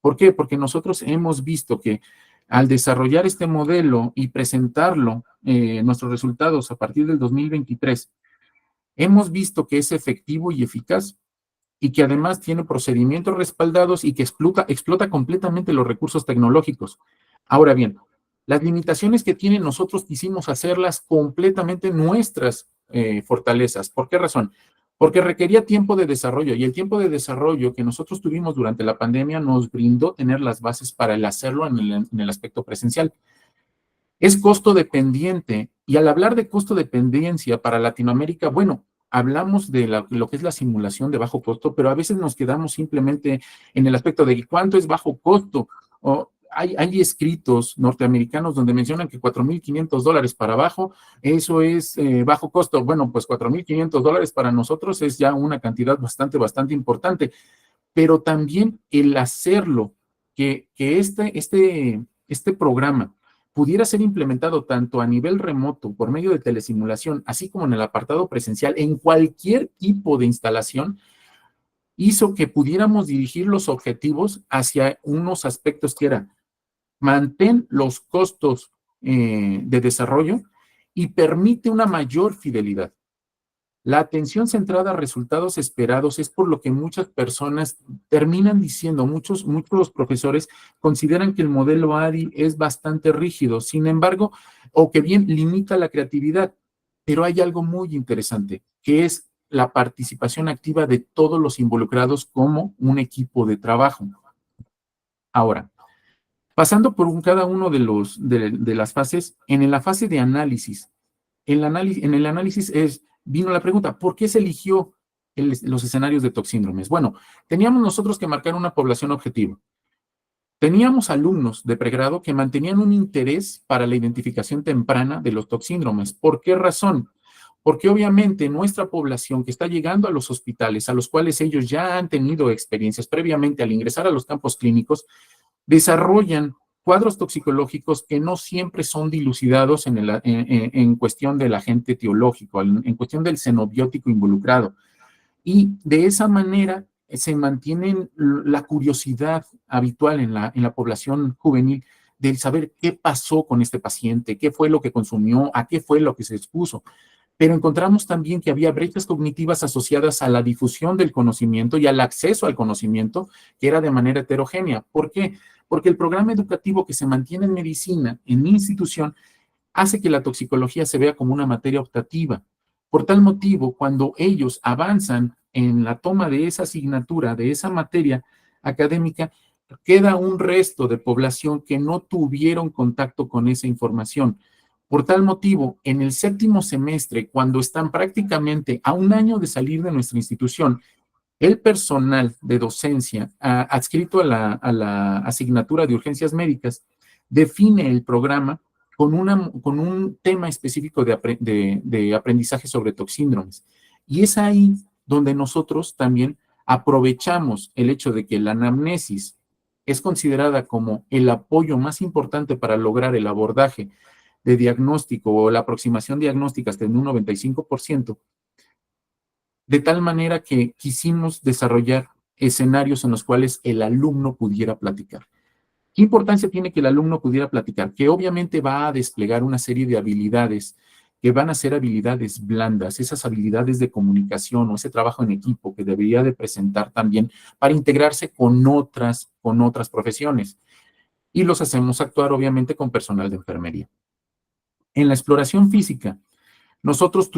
[SPEAKER 2] ¿Por qué? Porque nosotros hemos visto que al desarrollar este modelo y presentarlo, nuestros resultados a partir del 2023, hemos visto que es efectivo y eficaz y que además tiene procedimientos respaldados y que explota completamente los recursos tecnológicos. Ahora bien, las limitaciones que tienen nosotros quisimos hacerlas completamente nuestras fortalezas. ¿Por qué razón? Porque requería tiempo de desarrollo y el tiempo de desarrollo que nosotros tuvimos durante la pandemia nos brindó tener las bases para el hacerlo en el aspecto presencial. Es costo dependiente y al hablar de costo dependencia para Latinoamérica, bueno, hablamos de lo que es la simulación de bajo costo, pero a veces nos quedamos simplemente en el aspecto de cuánto es bajo costo. O hay escritos norteamericanos donde mencionan que $4,500 para abajo, eso es bajo costo. Bueno, pues $4,500 para nosotros es ya una cantidad bastante importante, pero también el hacerlo, que este programa pudiera ser implementado tanto a nivel remoto, por medio de telesimulación, así como en el apartado presencial, en cualquier tipo de instalación, hizo que pudiéramos dirigir los objetivos hacia unos aspectos que eran mantén los costos de desarrollo y permite una mayor fidelidad. La atención centrada a resultados esperados es por lo que muchas personas terminan diciendo, muchos profesores consideran que el modelo ADI es bastante rígido, sin embargo, o que bien limita la creatividad, pero hay algo muy interesante, que es la participación activa de todos los involucrados como un equipo de trabajo. Ahora, pasando por cada uno de las fases, en la fase de análisis, en el análisis vino la pregunta, ¿por qué se eligió los escenarios de toxíndromes? Bueno, teníamos nosotros que marcar una población objetivo. Teníamos alumnos de pregrado que mantenían un interés para la identificación temprana de los toxíndromes. ¿Por qué razón? Porque obviamente nuestra población que está llegando a los hospitales, a los cuales ellos ya han tenido experiencias previamente al ingresar a los campos clínicos, desarrollan cuadros toxicológicos que no siempre son dilucidados en cuestión del agente etiológico, en cuestión del xenobiótico involucrado. Y de esa manera se mantiene la curiosidad habitual en la población juvenil del saber qué pasó con este paciente, qué fue lo que consumió, a qué fue lo que se expuso. Pero encontramos también que había brechas cognitivas asociadas a la difusión del conocimiento y al acceso al conocimiento, que era de manera heterogénea. ¿Por qué? Porque el programa educativo que se mantiene en medicina, en mi institución, hace que la toxicología se vea como una materia optativa. Por tal motivo, cuando ellos avanzan en la toma de esa asignatura, de esa materia académica, queda un resto de población que no tuvieron contacto con esa información. Por tal motivo, en el 7º semestre, cuando están prácticamente a un año de salir de nuestra institución, el personal de docencia adscrito a la asignatura de urgencias médicas define el programa con un tema específico de aprendizaje sobre toxíndromes. Y es ahí donde nosotros también aprovechamos el hecho de que la anamnesis es considerada como el apoyo más importante para lograr el abordaje de diagnóstico o la aproximación diagnóstica hasta en un 95%, de tal manera que quisimos desarrollar escenarios en los cuales el alumno pudiera platicar. ¿Qué importancia tiene que el alumno pudiera platicar? Que obviamente va a desplegar una serie de habilidades que van a ser habilidades blandas, esas habilidades de comunicación o ese trabajo en equipo que debería de presentar también para integrarse con otras profesiones. Y los hacemos actuar obviamente con personal de enfermería. En la exploración física, nosotros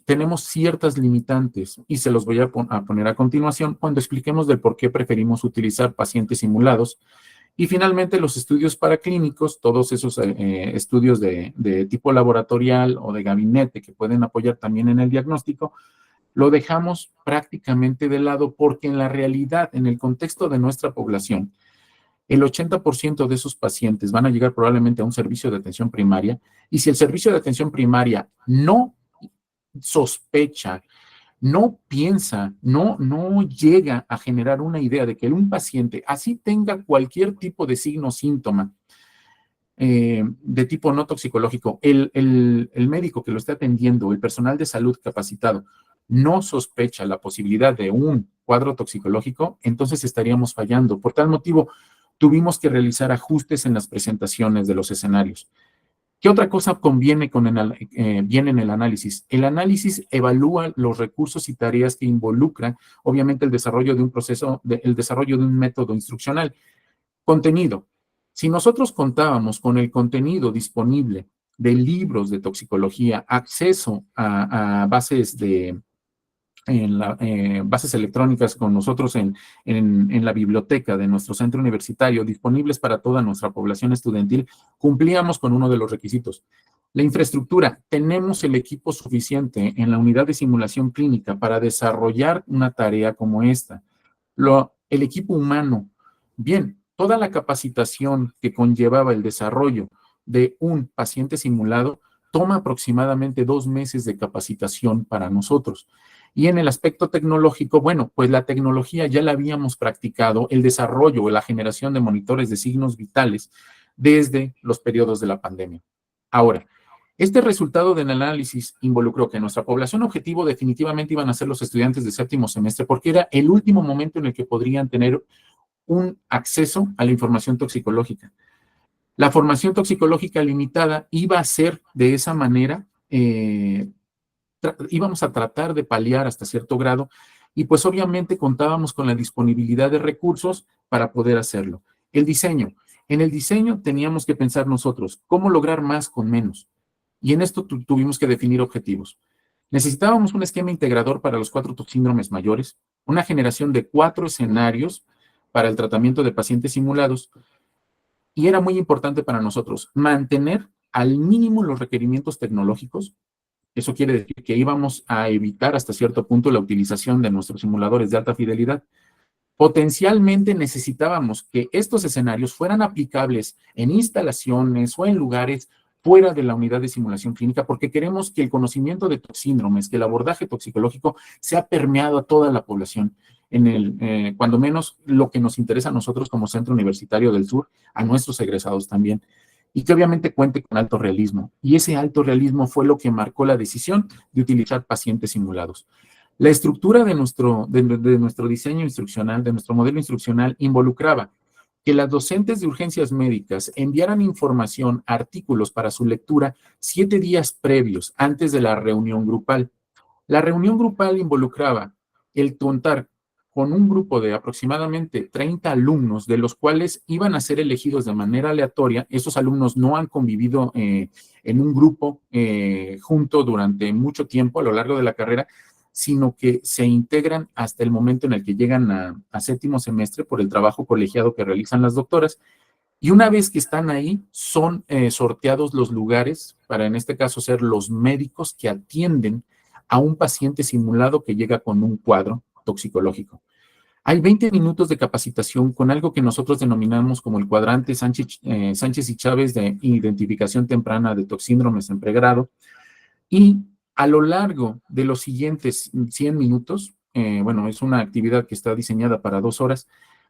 [SPEAKER 2] tenemos ciertas limitantes y se los voy a poner a continuación cuando expliquemos del por qué preferimos utilizar pacientes simulados. Y finalmente los estudios paraclínicos, todos esos estudios de tipo laboratorial o de gabinete que pueden apoyar también en el diagnóstico, lo dejamos prácticamente de lado porque en la realidad, en el contexto de nuestra población, el 80% de esos pacientes van a llegar probablemente a un servicio de atención primaria, y si el servicio de atención primaria no sospecha, no piensa, no llega a generar una idea de que un paciente, así tenga cualquier tipo de signo o síntoma de tipo no toxicológico, el médico que lo esté atendiendo, el personal de salud capacitado, no sospecha la posibilidad de un cuadro toxicológico, entonces estaríamos fallando. Por tal motivo, tuvimos que realizar ajustes en las presentaciones de los escenarios. ¿Qué otra cosa conviene viene en el análisis? El análisis evalúa los recursos y tareas que involucran, obviamente, el desarrollo de un proceso, el desarrollo de un método instruccional. Contenido. Si nosotros contábamos con el contenido disponible de libros de toxicología, acceso a bases bases electrónicas con nosotros en la biblioteca de nuestro centro universitario, disponibles para toda nuestra población estudiantil, cumplíamos con uno de los requisitos. La infraestructura, tenemos el equipo suficiente en la unidad de simulación clínica para desarrollar una tarea como esta. El equipo humano, bien, toda la capacitación que conllevaba el desarrollo de un paciente simulado toma aproximadamente 2 meses de capacitación para nosotros. Y en el aspecto tecnológico, bueno, pues la tecnología ya la habíamos practicado, el desarrollo o la generación de monitores de signos vitales desde los periodos de la pandemia. Ahora, este resultado del análisis involucró que nuestra población objetivo definitivamente iban a ser los estudiantes de séptimo semestre, porque era el último momento en el que podrían tener un acceso a la información toxicológica. La formación toxicológica limitada iba a ser de esa manera, íbamos a tratar de paliar hasta cierto grado, y pues obviamente contábamos con la disponibilidad de recursos para poder hacerlo. El diseño. En el diseño teníamos que pensar nosotros cómo lograr más con menos. Y en esto tuvimos que definir objetivos. Necesitábamos un esquema integrador para los 4 síndromes mayores, una generación de 4 escenarios para el tratamiento de pacientes simulados, y era muy importante para nosotros mantener al mínimo los requerimientos tecnológicos. Eso quiere decir que íbamos a evitar hasta cierto punto la utilización de nuestros simuladores de alta fidelidad. Potencialmente necesitábamos que estos escenarios fueran aplicables en instalaciones o en lugares fuera de la unidad de simulación clínica, porque queremos que el conocimiento de toxíndromes, que el abordaje toxicológico sea permeado a toda la población, cuando menos lo que nos interesa a nosotros como Centro Universitario del Sur, a nuestros egresados también, y que obviamente cuente con alto realismo. Y ese alto realismo fue lo que marcó la decisión de utilizar pacientes simulados. La estructura de nuestro diseño instruccional, de nuestro modelo instruccional, involucraba que las docentes de urgencias médicas enviaran información, artículos para su lectura 7 días previos antes de la reunión grupal. La reunión grupal involucraba el contar con un grupo de aproximadamente 30 alumnos, de los cuales iban a ser elegidos de manera aleatoria. Esos alumnos no han convivido en un grupo junto durante mucho tiempo a lo largo de la carrera, sino que se integran hasta el momento en el que llegan a séptimo semestre por el trabajo colegiado que realizan las doctoras. Y una vez que están ahí, son sorteados los lugares para, en este caso, ser los médicos que atienden a un paciente simulado que llega con un cuadro toxicológico. Hay 20 minutos de capacitación con algo que nosotros denominamos como el cuadrante Sánchez y Chávez de identificación temprana de toxíndromes en pregrado. Y a lo largo de los siguientes 100 minutos, bueno, es una actividad que está diseñada para 2 horas,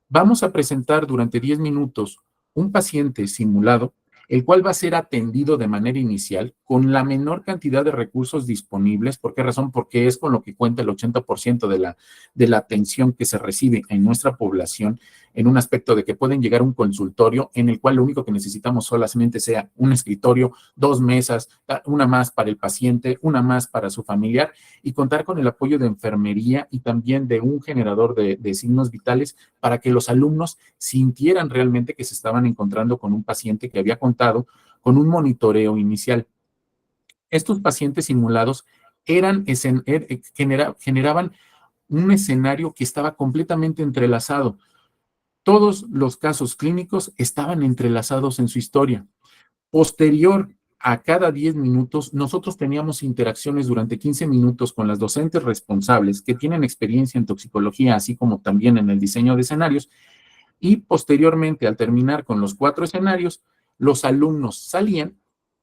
[SPEAKER 2] vamos a presentar durante 10 minutos un paciente simulado, el cual va a ser atendido de manera inicial con la menor cantidad de recursos disponibles. ¿Por qué razón? Porque es con lo que cuenta el 80% de la atención que se recibe en nuestra población, en un aspecto de que pueden llegar a un consultorio en el cual lo único que necesitamos solamente sea un escritorio, 2 mesas, una más para el paciente, una más para su familiar, y contar con el apoyo de enfermería y también de un generador de signos vitales para que los alumnos sintieran realmente que se estaban encontrando con un paciente que había contado con un monitoreo inicial. Estos pacientes simulados generaban un escenario que estaba completamente entrelazado. Todos los casos clínicos estaban entrelazados en su historia. Posterior a cada 10 minutos, nosotros teníamos interacciones durante 15 minutos con las docentes responsables que tienen experiencia en toxicología, así como también en el diseño de escenarios, y posteriormente, al terminar con los 4 escenarios, los alumnos salían,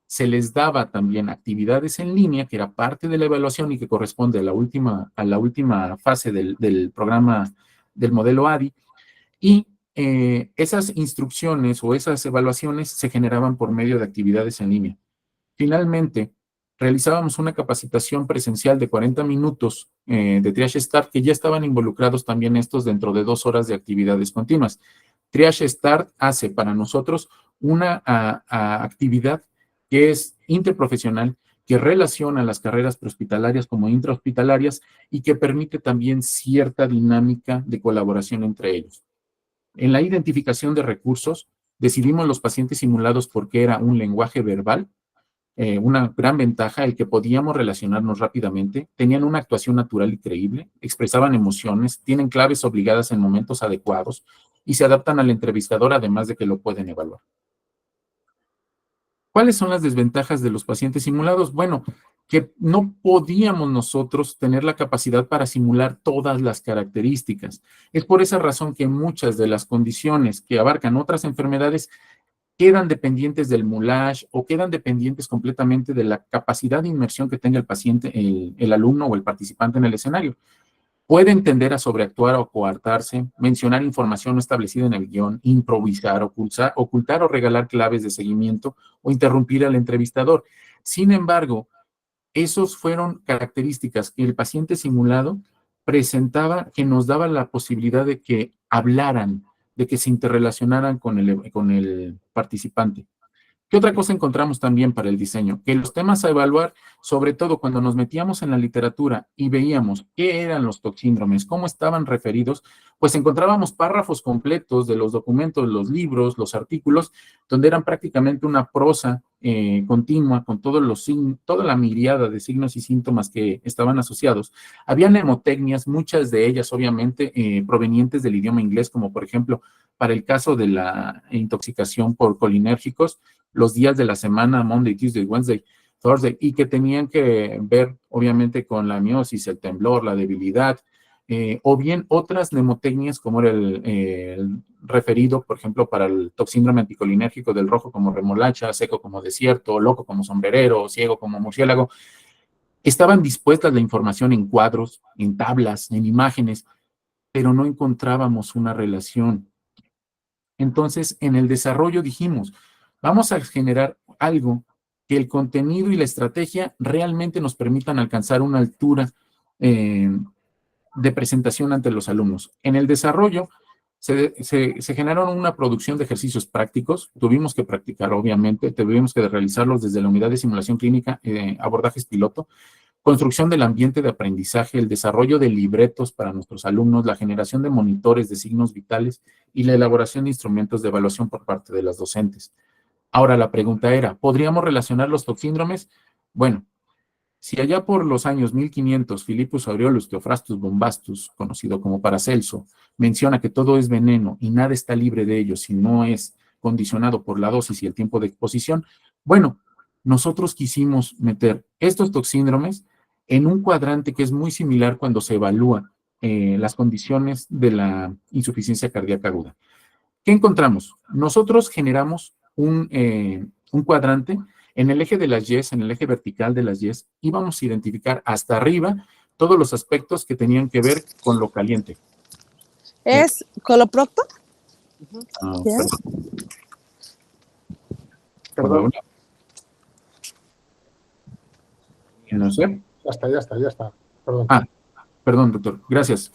[SPEAKER 2] se les daba también actividades en línea, que era parte de la evaluación y que corresponde a la última fase del programa del modelo ADI, y esas instrucciones o esas evaluaciones se generaban por medio de actividades en línea. Finalmente, realizábamos una capacitación presencial de 40 minutos de Triage Start, que ya estaban involucrados también estos dentro de 2 horas de actividades continuas. Triage Start hace para nosotros una actividad que es interprofesional, que relaciona las carreras prehospitalarias como intrahospitalarias y que permite también cierta dinámica de colaboración entre ellos. En la identificación de recursos, decidimos los pacientes simulados porque era un lenguaje verbal, una gran ventaja, el que podíamos relacionarnos rápidamente, tenían una actuación natural y creíble, expresaban emociones, tienen claves obligadas en momentos adecuados y se adaptan al entrevistador, además de que lo pueden evaluar. ¿Cuáles son las desventajas de los pacientes simulados? Bueno, que no podíamos nosotros tener la capacidad para simular todas las características. Es por esa razón que muchas de las condiciones que abarcan otras enfermedades quedan dependientes del moulage o quedan dependientes completamente de la capacidad de inmersión que tenga el paciente, el alumno o el participante en el escenario. Pueden tender a sobreactuar o coartarse, mencionar información no establecida en el guión, improvisar, ocultar o regalar claves de seguimiento o interrumpir al entrevistador. Sin embargo, esos fueron características que el paciente simulado presentaba, que nos daba la posibilidad de que hablaran, de que se interrelacionaran con el participante. ¿Qué otra cosa encontramos también para el diseño? Que los temas a evaluar, sobre todo cuando nos metíamos en la literatura y veíamos qué eran los toxíndromes, cómo estaban referidos, pues encontrábamos párrafos completos de los documentos, los libros, los artículos, donde eran prácticamente una prosa continua con toda la miriada de signos y síntomas que estaban asociados. Había mnemotecnias, muchas de ellas obviamente provenientes del idioma inglés, como por ejemplo para el caso de la intoxicación por colinérgicos, los días de la semana, Monday, Tuesday, Wednesday, Thursday, y que tenían que ver, obviamente, con la miosis, el temblor, la debilidad, o bien otras mnemotecnias como era el referido, por ejemplo, para el toxíndrome anticolinérgico del rojo como remolacha, seco como desierto, loco como sombrerero, ciego como murciélago. Estaban dispuestas la información en cuadros, en tablas, en imágenes, pero no encontrábamos una relación. Entonces, en el desarrollo dijimos, vamos a generar algo que el contenido y la estrategia realmente nos permitan alcanzar una altura de presentación ante los alumnos. En el desarrollo se generaron una producción de ejercicios prácticos, tuvimos que practicar obviamente, tuvimos que realizarlos desde la unidad de simulación clínica, abordajes piloto, construcción del ambiente de aprendizaje, el desarrollo de libretos para nuestros alumnos, la generación de monitores de signos vitales y la elaboración de instrumentos de evaluación por parte de las docentes. Ahora la pregunta era, ¿podríamos relacionar los toxíndromes? Bueno, si allá por los años 1500 Philippus Aureolus Theophrastus Bombastus, conocido como Paracelso, menciona que todo es veneno y nada está libre de ello si no es condicionado por la dosis y el tiempo de exposición, bueno, nosotros quisimos meter estos toxíndromes en un cuadrante que es muy similar cuando se evalúa las condiciones de la insuficiencia cardíaca aguda. ¿Qué encontramos? Nosotros generamos un cuadrante en el eje de las Y's, en el eje vertical de las Y's, íbamos a identificar hasta arriba todos los aspectos que tenían que ver con lo caliente.
[SPEAKER 3] ¿Es coloprocto?
[SPEAKER 2] Perdón.
[SPEAKER 1] Perdón.
[SPEAKER 2] No sé.
[SPEAKER 1] Ya está. Perdón.
[SPEAKER 2] Perdón, doctor. Gracias.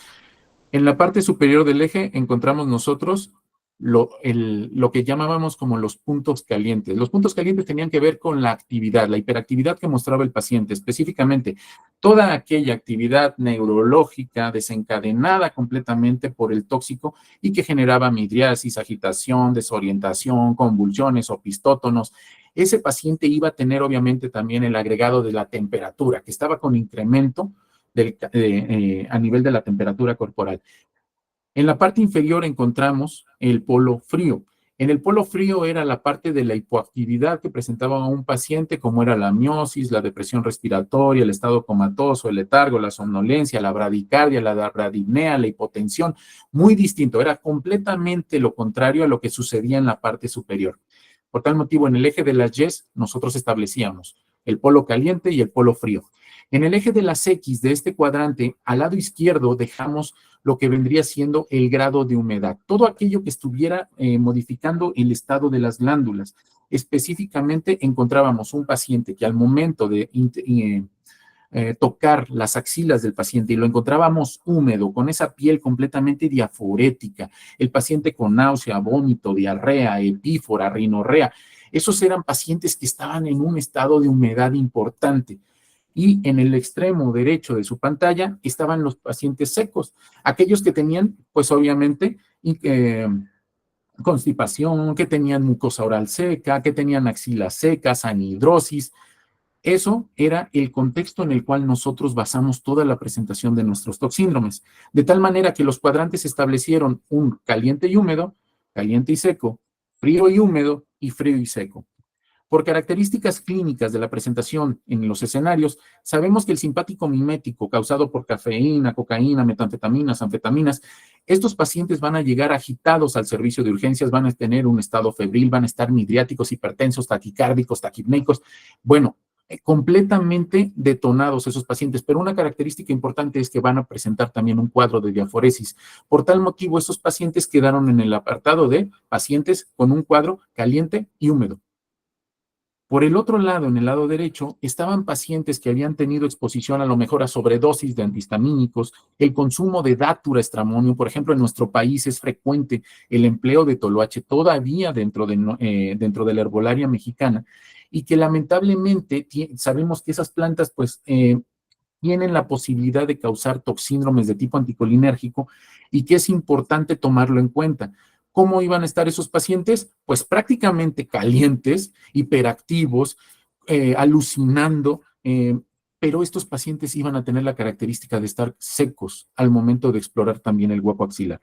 [SPEAKER 2] En la parte superior del eje encontramos nosotros lo que llamábamos como los puntos calientes. Los puntos calientes tenían que ver con la actividad, la hiperactividad que mostraba el paciente, específicamente toda aquella actividad neurológica desencadenada completamente por el tóxico y que generaba midriasis, agitación, desorientación, convulsiones, opistótonos. Ese paciente iba a tener obviamente también el agregado de la temperatura, que estaba con incremento a nivel de la temperatura corporal. En la parte inferior encontramos el polo frío. En el polo frío era la parte de la hipoactividad que presentaba un paciente, como era la miosis, la depresión respiratoria, el estado comatoso, el letargo, la somnolencia, la bradicardia, la bradipnea, la hipotensión. Muy distinto, era completamente lo contrario a lo que sucedía en la parte superior. Por tal motivo, en el eje de las YES, nosotros establecíamos el polo caliente y el polo frío. En el eje de las X de este cuadrante, al lado izquierdo, dejamos lo que vendría siendo el grado de humedad. Todo aquello que estuviera modificando el estado de las glándulas. Específicamente, encontrábamos un paciente que al momento de tocar las axilas del paciente y lo encontrábamos húmedo, con esa piel completamente diaforética, el paciente con náusea, vómito, diarrea, epífora, rinorrea, esos eran pacientes que estaban en un estado de humedad importante. Y en el extremo derecho de su pantalla estaban los pacientes secos, aquellos que tenían, pues obviamente, constipación, que tenían mucosa oral seca, que tenían axilas secas, anhidrosis. Eso era el contexto en el cual nosotros basamos toda la presentación de nuestros toxíndromes, de tal manera que los cuadrantes establecieron un caliente y húmedo, caliente y seco, frío y húmedo y frío y seco. Por características clínicas de la presentación en los escenarios, sabemos que el simpático mimético causado por cafeína, cocaína, metanfetaminas, anfetaminas, estos pacientes van a llegar agitados al servicio de urgencias, van a tener un estado febril, van a estar midriáticos, hipertensos, taquicárdicos, taquipneicos. Bueno, completamente detonados esos pacientes, pero una característica importante es que van a presentar también un cuadro de diaforesis. Por tal motivo, esos pacientes quedaron en el apartado de pacientes con un cuadro caliente y húmedo. Por el otro lado, en el lado derecho, estaban pacientes que habían tenido exposición a lo mejor a sobredosis de antihistamínicos, el consumo de Datura estramonium. Por ejemplo, en nuestro país es frecuente el empleo de toloache todavía dentro de la herbolaria mexicana, y que lamentablemente sabemos que esas plantas pues tienen la posibilidad de causar toxíndromes de tipo anticolinérgico y que es importante tomarlo en cuenta. ¿Cómo iban a estar esos pacientes? Pues prácticamente calientes, hiperactivos, alucinando, pero estos pacientes iban a tener la característica de estar secos al momento de explorar también el hueco axilar.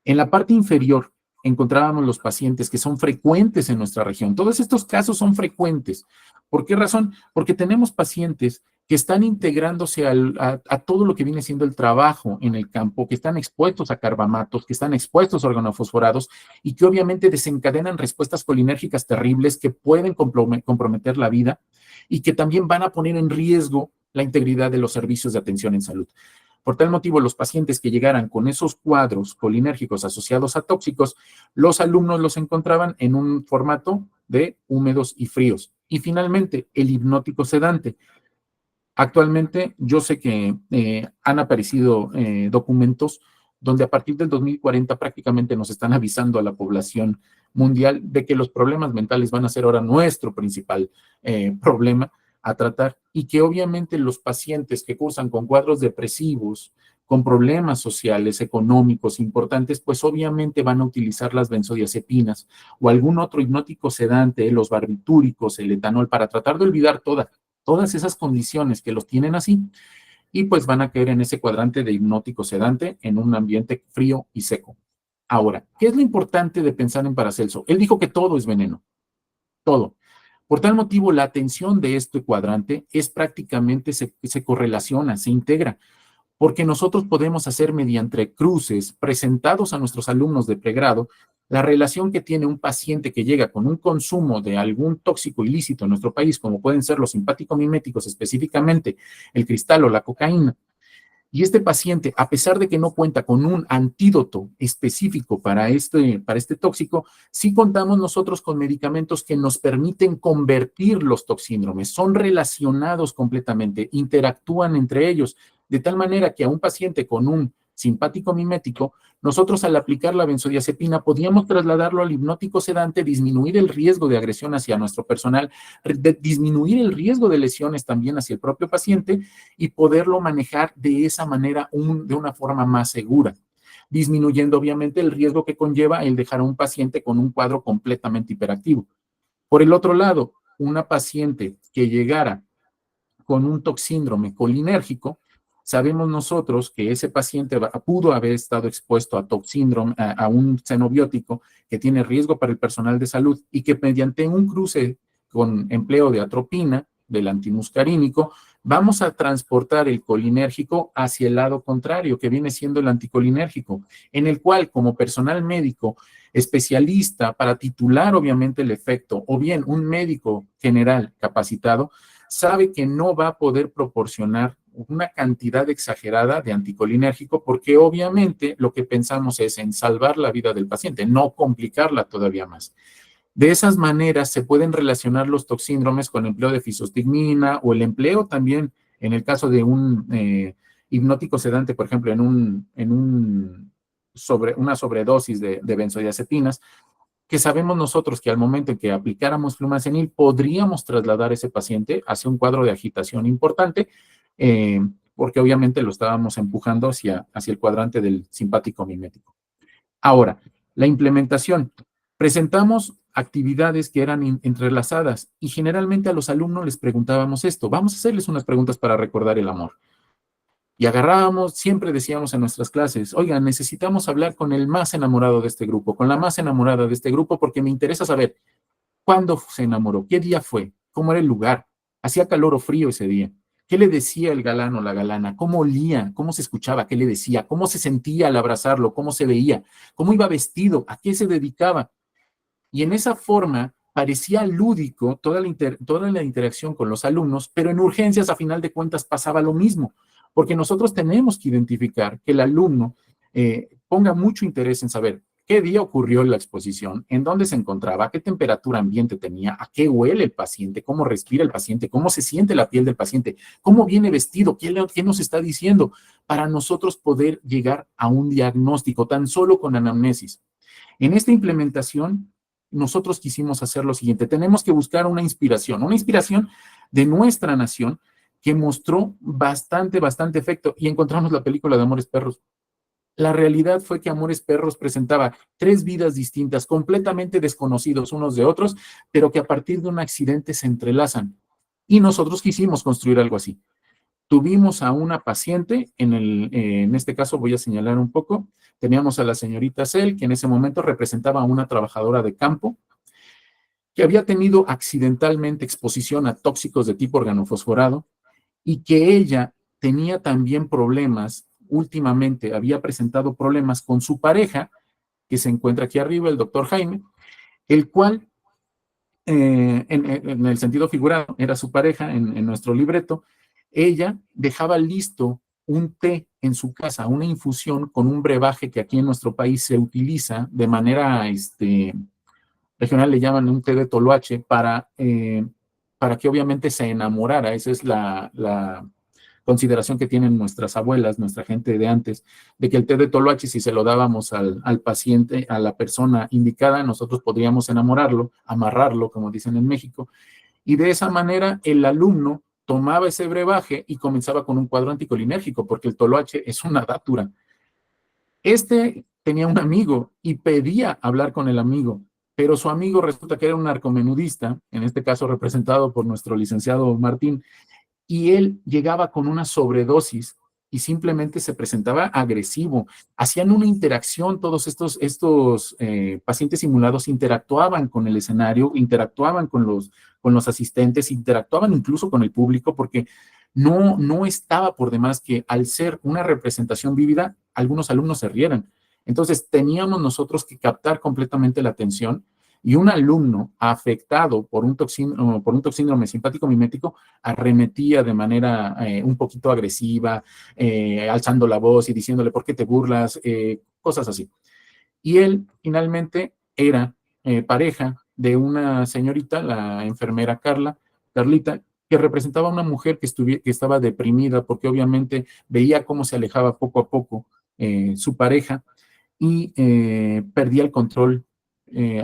[SPEAKER 2] En la parte inferior encontrábamos los pacientes que son frecuentes en nuestra región. Todos estos casos son frecuentes. ¿Por qué razón? Porque tenemos pacientes que están integrándose a todo lo que viene siendo el trabajo en el campo, que están expuestos a carbamatos, que están expuestos a organofosforados y que obviamente desencadenan respuestas colinérgicas terribles que pueden comprometer la vida y que también van a poner en riesgo la integridad de los servicios de atención en salud. Por tal motivo, los pacientes que llegaran con esos cuadros colinérgicos asociados a tóxicos, los alumnos los encontraban en un formato de húmedos y fríos. Y finalmente, el hipnótico sedante. Actualmente, yo sé que han aparecido documentos donde a partir del 2040 prácticamente nos están avisando a la población mundial de que los problemas mentales van a ser ahora nuestro principal problema a tratar, y que obviamente los pacientes que cursan con cuadros depresivos, con problemas sociales, económicos importantes, pues obviamente van a utilizar las benzodiazepinas o algún otro hipnótico sedante, los barbitúricos, el etanol, para tratar de olvidar todas esas condiciones que los tienen así, y pues van a caer en ese cuadrante de hipnótico sedante en un ambiente frío y seco. Ahora, ¿qué es lo importante de pensar en Paracelso? Él dijo que todo es veneno, todo. Por tal motivo, la atención de este cuadrante es prácticamente, se correlaciona, se integra, porque nosotros podemos hacer mediante cruces presentados a nuestros alumnos de pregrado la relación que tiene un paciente que llega con un consumo de algún tóxico ilícito en nuestro país, como pueden ser los simpático-miméticos, específicamente el cristal o la cocaína. Y este paciente, a pesar de que no cuenta con un antídoto específico para este tóxico, sí contamos nosotros con medicamentos que nos permiten convertir los toxíndromes. Son relacionados completamente, interactúan entre ellos, de tal manera que a un paciente con un simpático mimético, nosotros al aplicar la benzodiazepina podíamos trasladarlo al hipnótico sedante, disminuir el riesgo de agresión hacia nuestro personal, disminuir el riesgo de lesiones también hacia el propio paciente y poderlo manejar de esa manera, de una forma más segura, disminuyendo obviamente el riesgo que conlleva el dejar a un paciente con un cuadro completamente hiperactivo. Por el otro lado, una paciente que llegara con un toxíndrome colinérgico, sabemos nosotros que ese paciente pudo haber estado expuesto a toxíndrome, a un xenobiótico que tiene riesgo para el personal de salud y que mediante un cruce con empleo de atropina, del antimuscarínico, vamos a transportar el colinérgico hacia el lado contrario, que viene siendo el anticolinérgico, en el cual como personal médico especialista para titular obviamente el efecto, o bien un médico general capacitado, sabe que no va a poder proporcionar una cantidad exagerada de anticolinérgico porque obviamente lo que pensamos es en salvar la vida del paciente, no complicarla todavía más. De esas maneras se pueden relacionar los toxíndromes con el empleo de fisostigmina o el empleo también, en el caso de un hipnótico sedante, por ejemplo, una sobredosis de benzodiazepinas, que sabemos nosotros que al momento en que aplicáramos flumazenil podríamos trasladar a ese paciente hacia un cuadro de agitación importante, porque obviamente lo estábamos empujando hacia el cuadrante del simpático mimético. Ahora, la implementación. Presentamos actividades que eran entrelazadas y generalmente a los alumnos les preguntábamos esto. Vamos a hacerles unas preguntas para recordar el amor. Y agarrábamos, siempre decíamos en nuestras clases, oigan, necesitamos hablar con el más enamorado de este grupo, con la más enamorada de este grupo, porque me interesa saber cuándo se enamoró, qué día fue, cómo era el lugar, hacía calor o frío ese día, qué le decía el galán o la galana, cómo olía, cómo se escuchaba, qué le decía, cómo se sentía al abrazarlo, cómo se veía, cómo iba vestido, a qué se dedicaba. Y en esa forma parecía lúdico toda la interacción con los alumnos, pero en urgencias, a final de cuentas, pasaba lo mismo, porque nosotros tenemos que identificar que el alumno ponga mucho interés en saber qué día ocurrió la exposición, en dónde se encontraba, qué temperatura ambiente tenía, a qué huele el paciente, cómo respira el paciente, cómo se siente la piel del paciente, cómo viene vestido, qué nos está diciendo, para nosotros poder llegar a un diagnóstico tan solo con anamnesis. En esta implementación, nosotros quisimos hacer lo siguiente, tenemos que buscar una inspiración de nuestra nación que mostró bastante efecto y encontramos la película de Amores Perros. La realidad fue que Amores Perros presentaba 3 vidas distintas, completamente desconocidos unos de otros, pero que a partir de un accidente se entrelazan. Y nosotros quisimos construir algo así. Tuvimos a una paciente, en este caso voy a señalar un poco, teníamos a la señorita Cel, que en ese momento representaba a una trabajadora de campo, que había tenido accidentalmente exposición a tóxicos de tipo organofosforado y que ella tenía también problemas, últimamente había presentado problemas con su pareja, que se encuentra aquí arriba, el doctor Jaime, el cual, en el sentido figurado, era su pareja en nuestro libreto. Ella dejaba listo un té en su casa, una infusión con un brebaje que aquí en nuestro país se utiliza de manera regional, le llaman un té de toloache, para que obviamente se enamorara. Esa es la consideración que tienen nuestras abuelas, nuestra gente de antes, de que el té de toloache, si se lo dábamos al paciente, a la persona indicada, nosotros podríamos enamorarlo, amarrarlo, como dicen en México, y de esa manera el alumno tomaba ese brebaje y comenzaba con un cuadro anticolinérgico, porque el toloache es una datura. Tenía un amigo y pedía hablar con el amigo, pero su amigo resulta que era un narcomenudista, en este caso representado por nuestro licenciado Martín, y él llegaba con una sobredosis y simplemente se presentaba agresivo. Hacían una interacción, todos estos pacientes simulados interactuaban con el escenario, interactuaban con los asistentes, interactuaban incluso con el público, porque no estaba por demás que al ser una representación vívida, algunos alumnos se rieran. Entonces teníamos nosotros que captar completamente la atención, y un alumno afectado por un toxíndrome simpático mimético arremetía de manera un poquito agresiva, alzando la voz y diciéndole, ¿por qué te burlas? Cosas así. Y él finalmente era pareja de una señorita, la enfermera Carlita, que representaba a una mujer que estaba deprimida porque obviamente veía cómo se alejaba poco a poco su pareja y perdía el control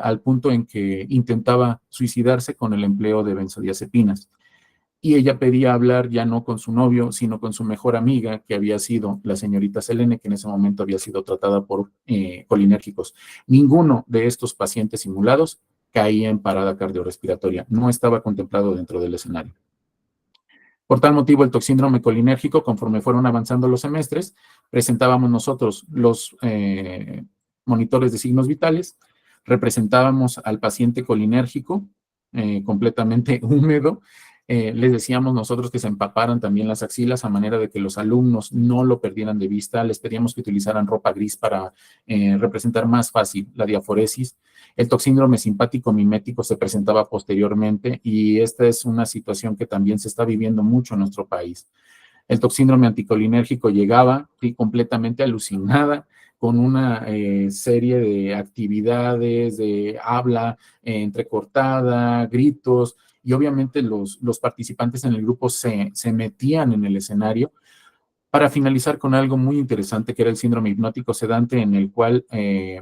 [SPEAKER 2] al punto en que intentaba suicidarse con el empleo de benzodiazepinas. Y ella pedía hablar ya no con su novio, sino con su mejor amiga, que había sido la señorita Selene, que en ese momento había sido tratada por colinérgicos. Ninguno de estos pacientes simulados caía en parada cardiorrespiratoria, no estaba contemplado dentro del escenario. Por tal motivo, el toxíndrome colinérgico, conforme fueron avanzando los semestres, presentábamos nosotros los monitores de signos vitales, representábamos al paciente colinérgico, completamente húmedo, les decíamos nosotros que se empaparan también las axilas a manera de que los alumnos no lo perdieran de vista, les pedíamos que utilizaran ropa gris para representar más fácil la diaforesis. El toxíndrome simpático mimético se presentaba posteriormente y esta es una situación que también se está viviendo mucho en nuestro país. El toxíndrome anticolinérgico llegaba completamente alucinada con una serie de actividades, de habla entrecortada, gritos, y obviamente los participantes en el grupo se metían en el escenario para finalizar con algo muy interesante que era el síndrome hipnótico sedante, en el cual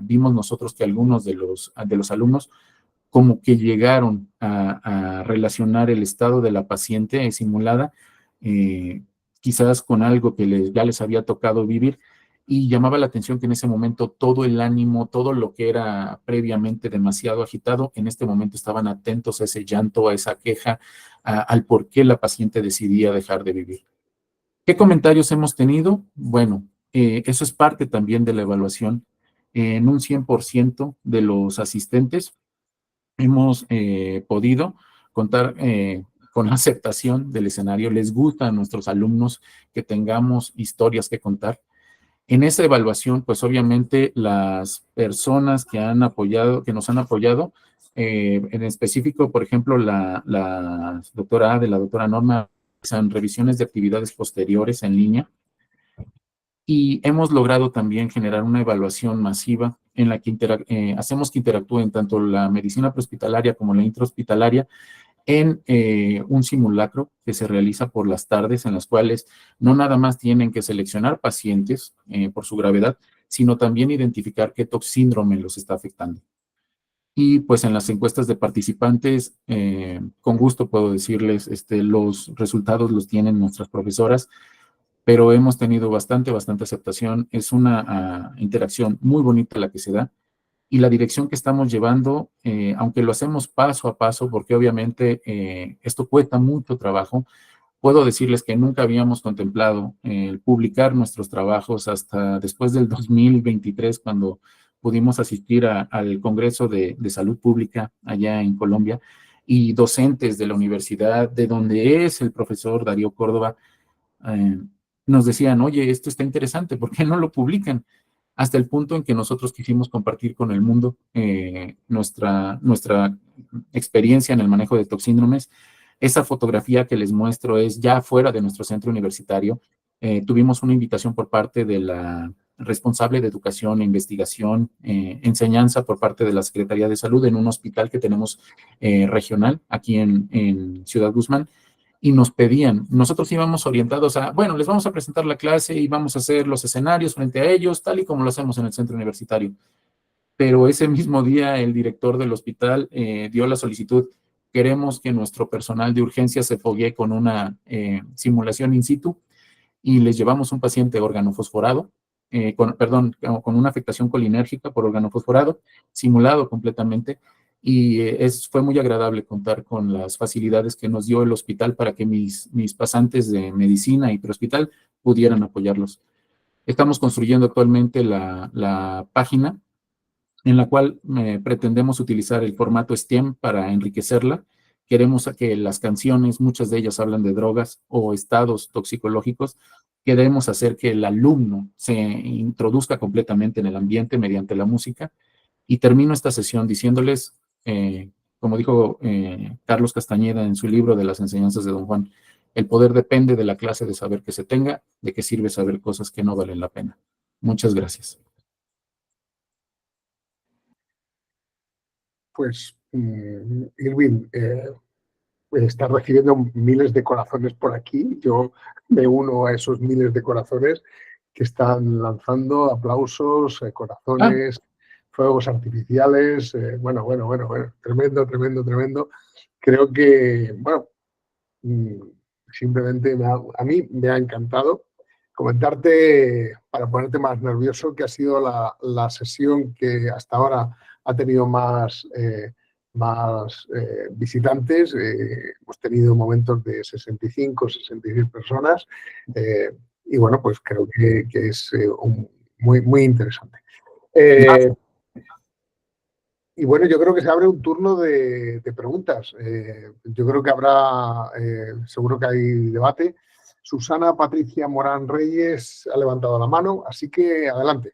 [SPEAKER 2] vimos nosotros que algunos de los alumnos como que llegaron a relacionar el estado de la paciente simulada, quizás con algo que ya les había tocado vivir, y llamaba la atención que en ese momento todo el ánimo, todo lo que era previamente demasiado agitado, en este momento estaban atentos a ese llanto, a esa queja, al por qué la paciente decidía dejar de vivir. ¿Qué comentarios hemos tenido? Bueno, eso es parte también de la evaluación. En un 100% de los asistentes hemos podido contar con la aceptación del escenario. Les gusta a nuestros alumnos que tengamos historias que contar. En esa evaluación, pues obviamente las personas que nos han apoyado, en específico, por ejemplo, la doctora Ade, la doctora Norma, realizan revisiones de actividades posteriores en línea, y hemos logrado también generar una evaluación masiva en la que hacemos que interactúen tanto la medicina prehospitalaria como la intrahospitalaria en un simulacro que se realiza por las tardes, en las cuales no nada más tienen que seleccionar pacientes por su gravedad, sino también identificar qué toxíndrome los está afectando. Y pues en las encuestas de participantes, con gusto puedo decirles, los resultados los tienen nuestras profesoras, pero hemos tenido bastante aceptación. Es una interacción muy bonita la que se da, y la dirección que estamos llevando, aunque lo hacemos paso a paso, porque obviamente esto cuesta mucho trabajo, puedo decirles que nunca habíamos contemplado publicar nuestros trabajos hasta después del 2023, cuando pudimos asistir al Congreso de Salud Pública allá en Colombia, y docentes de la universidad, de donde es el profesor Darío Córdoba, nos decían, oye, esto está interesante, ¿por qué no lo publican? Hasta el punto en que nosotros quisimos compartir con el mundo nuestra experiencia en el manejo de toxíndromes. Esa fotografía que les muestro es ya fuera de nuestro centro universitario. Tuvimos una invitación por parte de la responsable de educación, investigación, enseñanza por parte de la Secretaría de Salud en un hospital que tenemos regional aquí en Ciudad Guzmán, y nos pedían, nosotros íbamos orientados a, bueno, les vamos a presentar la clase y vamos a hacer los escenarios frente a ellos, tal y como lo hacemos en el centro universitario. Pero ese mismo día el director del hospital dio la solicitud: queremos que nuestro personal de urgencia se foguee con una simulación in situ, y les llevamos un paciente organofosforado, con una afectación colinérgica por organofosforado, simulado completamente, y fue muy agradable contar con las facilidades que nos dio el hospital para que mis pasantes de medicina y prehospital pudieran apoyarlos. Estamos construyendo actualmente la página en la cual pretendemos utilizar el formato STEM para enriquecerla. Queremos que las canciones, muchas de ellas hablan de drogas o estados toxicológicos, queremos hacer que el alumno se introduzca completamente en el ambiente mediante la música. Y termino esta sesión diciéndoles, como dijo Carlos Castañeda en su libro de las enseñanzas de Don Juan, el poder depende de la clase de saber que se tenga, de qué sirve saber cosas que no valen la pena. Muchas gracias.
[SPEAKER 1] Pues, Irwin, estás recibiendo miles de corazones por aquí. Yo me uno a esos miles de corazones que están lanzando aplausos, corazones, fuegos artificiales. Bueno, tremendo. Creo que, bueno, simplemente a mí me ha encantado comentarte, para ponerte más nervioso, que ha sido la sesión que hasta ahora ha tenido más más visitantes. Hemos tenido momentos de 65, 66 personas. Y bueno, pues creo que es muy, muy interesante. Y bueno, yo creo que se abre un turno de preguntas. Yo creo que habrá, seguro que hay debate. Susana Patricia Morán Reyes ha levantado la mano, así que adelante.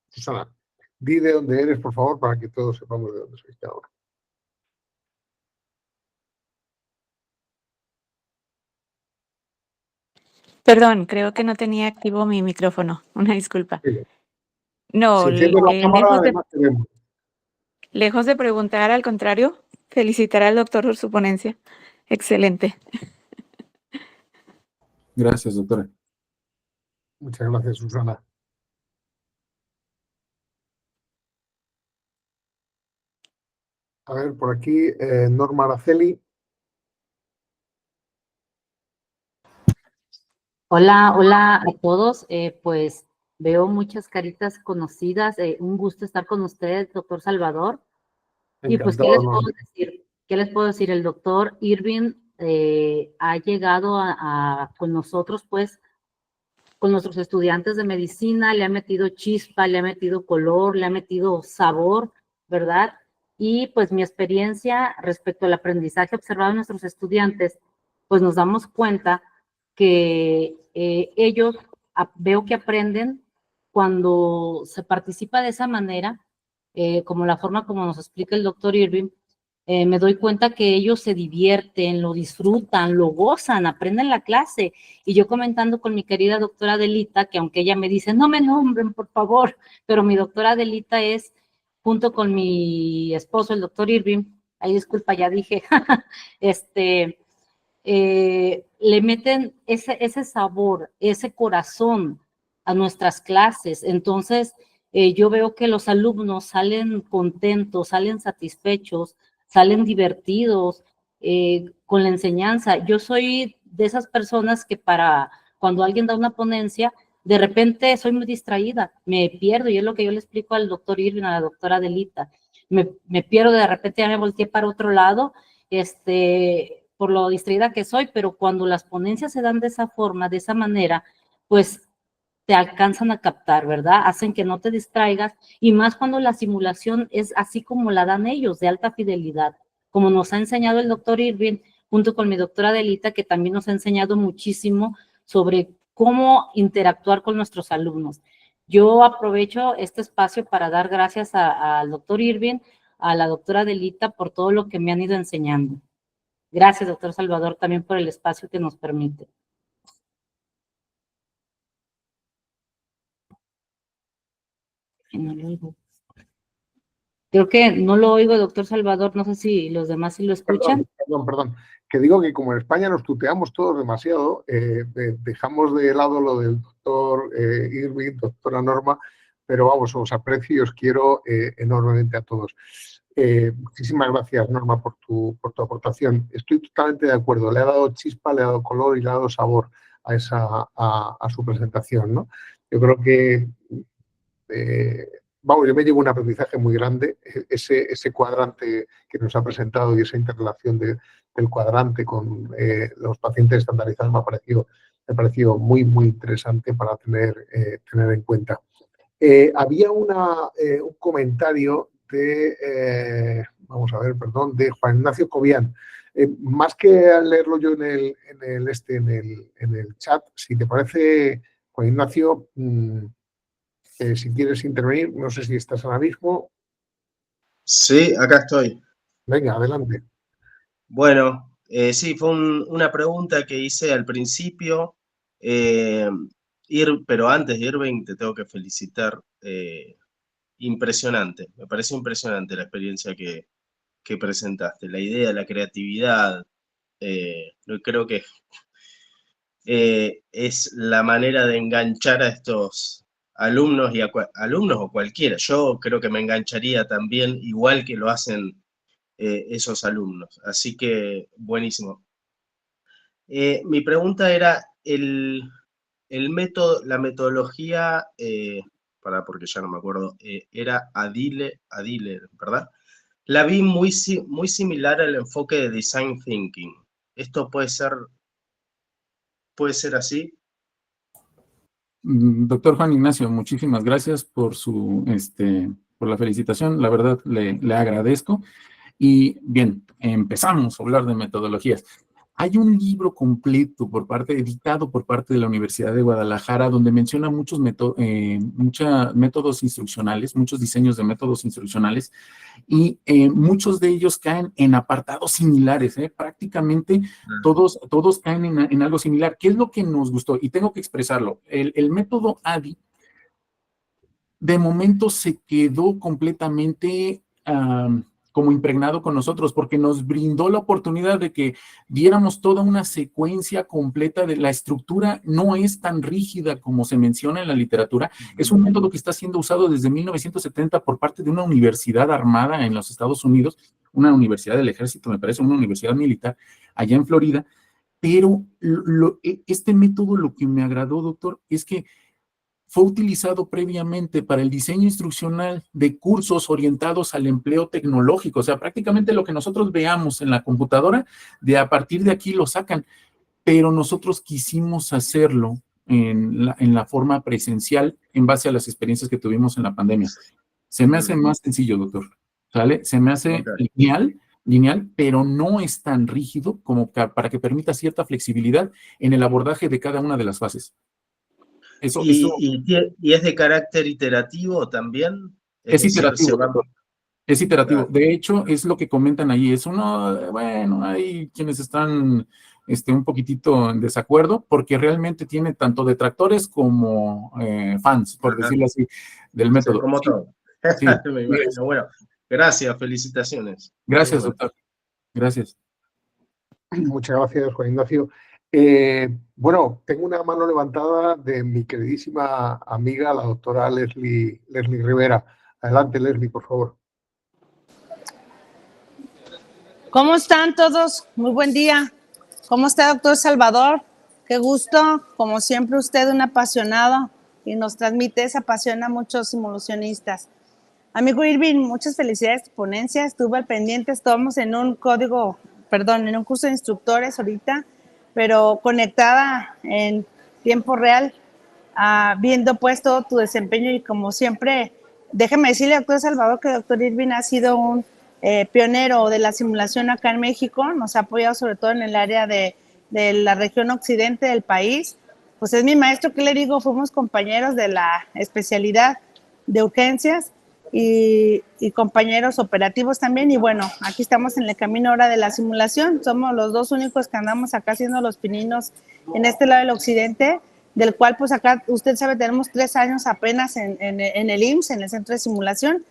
[SPEAKER 1] Susana, di de dónde eres, por favor, para que todos sepamos de dónde sois cada uno.
[SPEAKER 4] Perdón, creo que no tenía activo mi micrófono. Una disculpa.
[SPEAKER 1] Sí.
[SPEAKER 4] No,
[SPEAKER 1] Si enciendo la cámara, además te vemos.
[SPEAKER 4] lejos de preguntar, al contrario, felicitar al doctor por su ponencia. Excelente.
[SPEAKER 2] Gracias, doctora.
[SPEAKER 1] Muchas gracias, Susana. A ver, por aquí, Norma Araceli.
[SPEAKER 5] Hola, hola a todos. Pues veo muchas caritas conocidas. Un gusto estar con ustedes, doctor Salvador. Y pues, ¿qué
[SPEAKER 1] Encantado,
[SPEAKER 5] les puedo
[SPEAKER 1] Norma.
[SPEAKER 5] decir? ¿Qué les puedo decir? El doctor Irving ha llegado con nosotros, pues, con nuestros estudiantes de medicina, le ha metido chispa, le ha metido color, le ha metido sabor, ¿verdad? Y pues mi experiencia respecto al aprendizaje observado en nuestros estudiantes, pues nos damos cuenta que ellos veo que aprenden cuando se participa de esa manera, como la forma como nos explica el doctor Irving. Me doy cuenta que ellos se divierten, lo disfrutan, lo gozan, aprenden la clase. Y yo comentando con mi querida doctora Adelita, que aunque ella me dice, no me nombren, por favor, pero mi doctora Adelita es, junto con mi esposo, el doctor Irving, ay, disculpa, ya dije, le meten ese sabor, ese corazón a nuestras clases. Entonces, yo veo que los alumnos salen contentos, salen satisfechos, salen divertidos con la enseñanza. Yo soy de esas personas que cuando alguien da una ponencia, de repente soy muy distraída, me pierdo, y es lo que yo le explico al doctor Irving, a la doctora Adelita. Me pierdo, de repente ya me volteé para otro lado, por lo distraída que soy, pero cuando las ponencias se dan de esa forma, de esa manera, pues te alcanzan a captar, ¿verdad? Hacen que no te distraigas, y más cuando la simulación es así como la dan ellos, de alta fidelidad, como nos ha enseñado el doctor Irving, junto con mi doctora Adelita, que también nos ha enseñado muchísimo sobre cómo interactuar con nuestros alumnos. Yo aprovecho este espacio para dar gracias al doctor Irving, a la doctora Adelita, por todo lo que me han ido enseñando. Gracias, doctor Salvador, también por el espacio que nos permite. No lo oigo. Creo que no lo oigo, doctor Salvador, no sé si los demás sí lo escuchan.
[SPEAKER 1] Perdón. Que digo que como en España nos tuteamos todos demasiado, dejamos de lado lo del doctor Irving, doctora Norma, pero vamos, os aprecio y os quiero enormemente a todos. Muchísimas gracias, Norma, por tu aportación. Estoy totalmente de acuerdo. Le ha dado chispa, le ha dado color y le ha dado sabor a su presentación, ¿no? Yo creo que, vamos, yo me llevo un aprendizaje muy grande. Ese cuadrante que nos ha presentado y esa interrelación del cuadrante con los pacientes estandarizados me ha parecido muy, muy interesante para tener en cuenta. Había un comentario vamos a ver, perdón, de Juan Ignacio Cobian. Más que leerlo yo en el chat, si te parece, Juan Ignacio, si quieres intervenir, no sé si estás ahora mismo.
[SPEAKER 6] Sí, acá estoy.
[SPEAKER 1] Venga, adelante.
[SPEAKER 6] Bueno, sí, fue una pregunta que hice al principio, pero antes de Irving te tengo que felicitar. Impresionante, me parece impresionante la experiencia que presentaste, la idea, la creatividad. Creo que es la manera de enganchar a estos alumnos y alumnos o cualquiera. Yo creo que me engancharía también igual que lo hacen esos alumnos. Así que buenísimo. Mi pregunta era el método, la metodología, porque ya no me acuerdo, era Adile, ¿verdad? la vi muy similar al enfoque de Design Thinking. ¿Esto puede ser así?
[SPEAKER 2] Doctor Juan Ignacio, muchísimas gracias por por la felicitación. La verdad, le agradezco. Y bien, empezamos a hablar de metodologías. Hay un libro completo editado por parte de la Universidad de Guadalajara, donde menciona muchos métodos instruccionales, muchos diseños de métodos instruccionales, y muchos de ellos caen en apartados similares, prácticamente todos caen en algo similar. ¿Qué es lo que nos gustó? Y tengo que expresarlo. El método ADI, de momento se quedó completamente como impregnado con nosotros, porque nos brindó la oportunidad de que diéramos toda una secuencia completa de la estructura. No es tan rígida como se menciona en la literatura. Es un método que está siendo usado desde 1970 por parte de una universidad armada en los Estados Unidos, una universidad del ejército, me parece, una universidad militar allá en Florida. Pero este método, lo que me agradó, doctor, es que fue utilizado previamente para el diseño instruccional de cursos orientados al empleo tecnológico. O sea, prácticamente lo que nosotros veamos en la computadora, a partir de aquí lo sacan, pero nosotros quisimos hacerlo en la forma presencial en base a las experiencias que tuvimos en la pandemia. Se me hace más sencillo, doctor, ¿sale? Se me hace lineal, pero no es tan rígido como para que permita cierta flexibilidad en el abordaje de cada una de las fases.
[SPEAKER 6] ¿Y es de carácter iterativo también?
[SPEAKER 2] Es iterativo, doctor. Es iterativo.
[SPEAKER 6] Claro.
[SPEAKER 2] De hecho, es lo que comentan ahí. Bueno, hay quienes están un poquititito en desacuerdo, porque realmente tiene tanto detractores como fans, por decirlo así, del método.
[SPEAKER 6] Sí, como todo.
[SPEAKER 2] Sí,
[SPEAKER 6] Me imagino. Bueno, gracias, felicitaciones.
[SPEAKER 2] Gracias, doctor. Gracias.
[SPEAKER 1] Muchas gracias, Juan Ignacio. Bueno, tengo una mano levantada de mi queridísima amiga, la doctora Leslie Rivera. Adelante, Leslie, por favor.
[SPEAKER 3] ¿Cómo están todos? Muy buen día. ¿Cómo está, doctor Salvador? Qué gusto. Como siempre, usted un apasionado y nos transmite esa pasión a muchos simulacionistas. Amigo Irving, muchas felicidades por tu ponencia. Estuve al pendiente, estamos en un curso de instructores ahorita, pero conectada en tiempo real, viendo pues todo tu desempeño, y como siempre, déjeme decirle, doctor Salvador, que doctor Irving ha sido un pionero de la simulación acá en México. Nos ha apoyado sobre todo en el área de la región occidente del país. Pues es mi maestro, ¿qué le digo? Fuimos compañeros de la especialidad de urgencias y compañeros operativos también. Y bueno, aquí estamos en el camino ahora de la simulación. Somos los dos únicos que andamos acá haciendo los pininos en este lado del occidente, del cual pues acá, usted sabe, tenemos 3 años apenas en el IMSS, en el centro de simulación,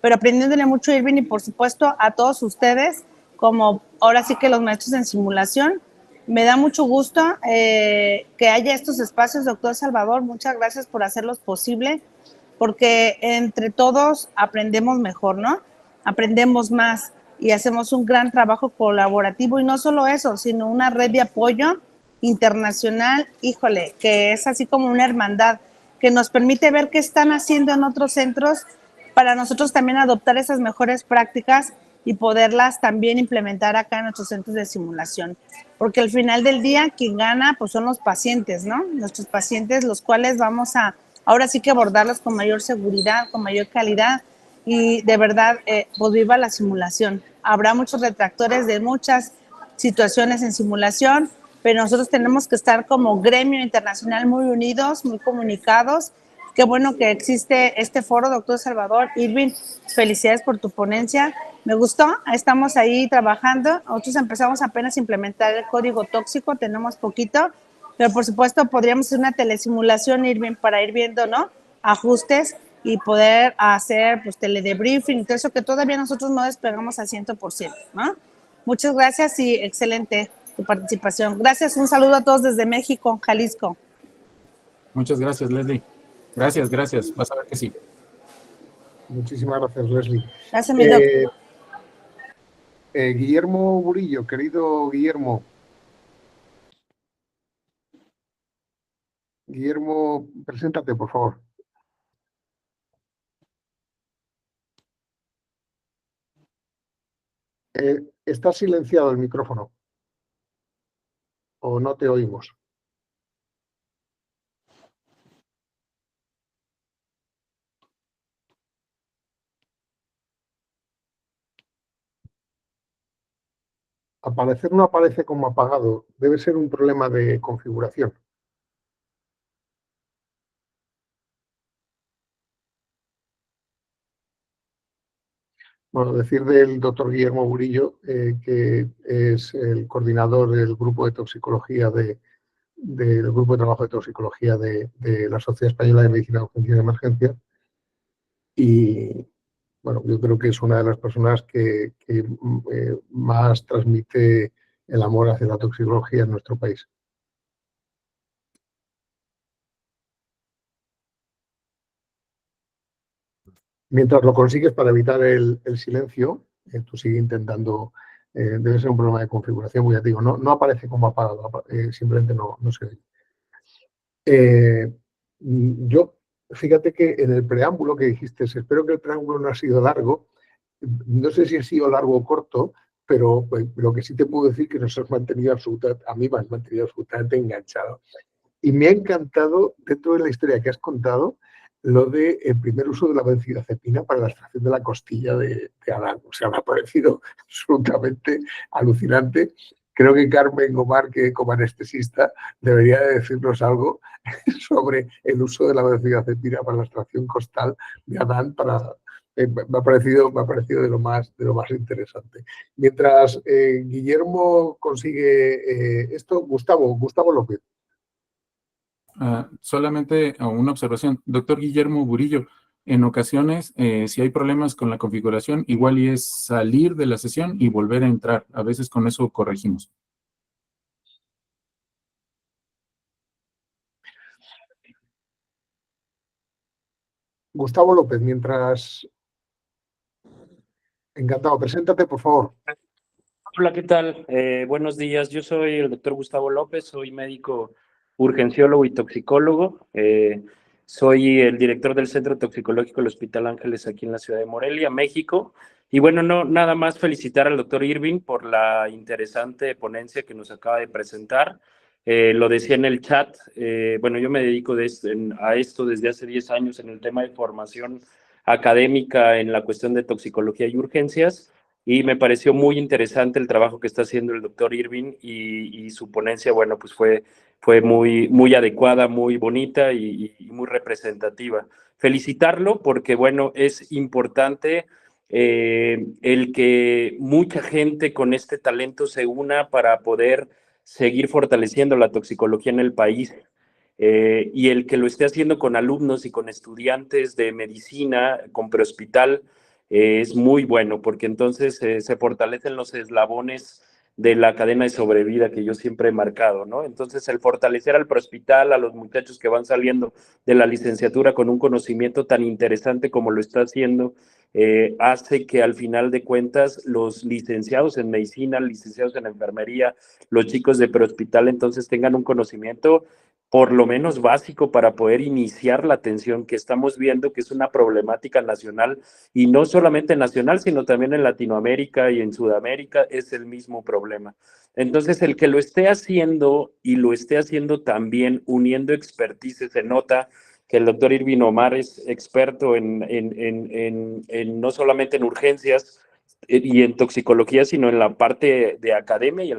[SPEAKER 3] pero aprendiéndole mucho a Irving y por supuesto a todos ustedes, como ahora sí que los maestros en simulación. Me da mucho gusto que haya estos espacios, doctor Salvador. Muchas gracias por hacerlos posible, porque entre todos aprendemos mejor, ¿no? Aprendemos más y hacemos un gran trabajo colaborativo, y no solo eso, sino una red de apoyo internacional, híjole, que es así como una hermandad que nos permite ver qué están haciendo en otros centros para nosotros también adoptar esas mejores prácticas y poderlas también implementar acá en nuestros centros de simulación. Porque al final del día, quien gana pues son los pacientes, ¿no? Nuestros pacientes, los cuales vamos a ahora sí que abordarlos con mayor seguridad, con mayor calidad, y de verdad, pues viva la simulación. Habrá muchos detractores de muchas situaciones en simulación, pero nosotros tenemos que estar como gremio internacional muy unidos, muy comunicados. Qué bueno que existe este foro, doctor Salvador. Irving, felicidades por tu ponencia. Me gustó, estamos ahí trabajando. Nosotros empezamos apenas a implementar el código tóxico, tenemos poquito, pero por supuesto podríamos hacer una telesimulación, Irving, para ir viendo, ¿no? Ajustes y poder hacer pues teledebriefing y todo eso que todavía nosotros no despegamos al 100%, ¿no? Muchas gracias y excelente tu participación. Gracias, un saludo a todos desde México, Jalisco.
[SPEAKER 2] Muchas gracias, Leslie. Gracias. Vas a ver que sí.
[SPEAKER 1] Muchísimas gracias, Leslie.
[SPEAKER 3] Gracias, mi doctor.
[SPEAKER 1] Guillermo Burillo, querido Guillermo. Guillermo, preséntate, por favor. ¿Está silenciado el micrófono? ¿O no te oímos? Al parecer no aparece como apagado. Debe ser un problema de configuración. Bueno, decir del doctor Guillermo Burillo, que es el coordinador del grupo de toxicología del grupo de trabajo de toxicología de la Sociedad Española de Medicina de Urgencia y Emergencia. Y bueno, yo creo que es una de las personas que más transmite el amor hacia la toxicología en nuestro país. Mientras lo consigues para evitar el silencio, tú sigue intentando, debe ser un problema de configuración, muy digo, no aparece como apagado, simplemente no se ve. Yo, fíjate que en el preámbulo que dijiste, espero que el preámbulo no ha sido largo, no sé si ha sido largo o corto, pero lo que sí te puedo decir que nos has mantenido a mí me has mantenido absolutamente enganchado. Y me ha encantado, dentro de la historia que has contado, lo del primer uso de la benzodiazepina para la extracción de la costilla de Adán. O sea, me ha parecido absolutamente alucinante. Creo que Carmen Gomar, que como anestesista, debería de decirnos algo sobre el uso de la benzodiazepina para la extracción costal de Adán. Me ha parecido de lo más interesante. Mientras Guillermo consigue esto, Gustavo López.
[SPEAKER 2] Solamente una observación. Doctor Guillermo Burillo, en ocasiones, si hay problemas con la configuración, igual y es salir de la sesión y volver a entrar. A veces con eso corregimos.
[SPEAKER 1] Gustavo López, mientras... Encantado. Preséntate, por favor.
[SPEAKER 7] Hola, ¿qué tal? Buenos días. Yo soy el doctor Gustavo López, soy médico urgenciólogo y toxicólogo. Soy el director del Centro Toxicológico del Hospital Ángeles aquí en la ciudad de Morelia, México. Y bueno, nada más felicitar al doctor Irving por la interesante ponencia que nos acaba de presentar. Lo decía en el chat, bueno, yo me dedico a esto desde hace 10 años en el tema de formación académica en la cuestión de toxicología y urgencias. Y me pareció muy interesante el trabajo que está haciendo el doctor Irving y su ponencia, bueno, pues fue muy adecuada, muy bonita y muy representativa. Felicitarlo porque, bueno, es importante el que mucha gente con este talento se una para poder seguir fortaleciendo la toxicología en el país. Y el que lo esté haciendo con alumnos y con estudiantes de medicina, con prehospital, es muy bueno, porque entonces se fortalecen los eslabones de la cadena de sobrevida que yo siempre he marcado, ¿no? Entonces, el fortalecer al prehospital, a los muchachos que van saliendo de la licenciatura con un conocimiento tan interesante como lo está haciendo, hace que al final de cuentas los licenciados en medicina, licenciados en enfermería, los chicos de prehospital entonces tengan un conocimiento por lo menos básico para poder iniciar la atención que estamos viendo, que es una problemática nacional, y no solamente nacional, sino también en Latinoamérica y en Sudamérica es el mismo problema. Entonces, el que lo esté haciendo y lo esté haciendo también uniendo expertise, se nota que el doctor Irving Omar es experto no solamente en urgencias y en toxicología, sino en la parte de academia y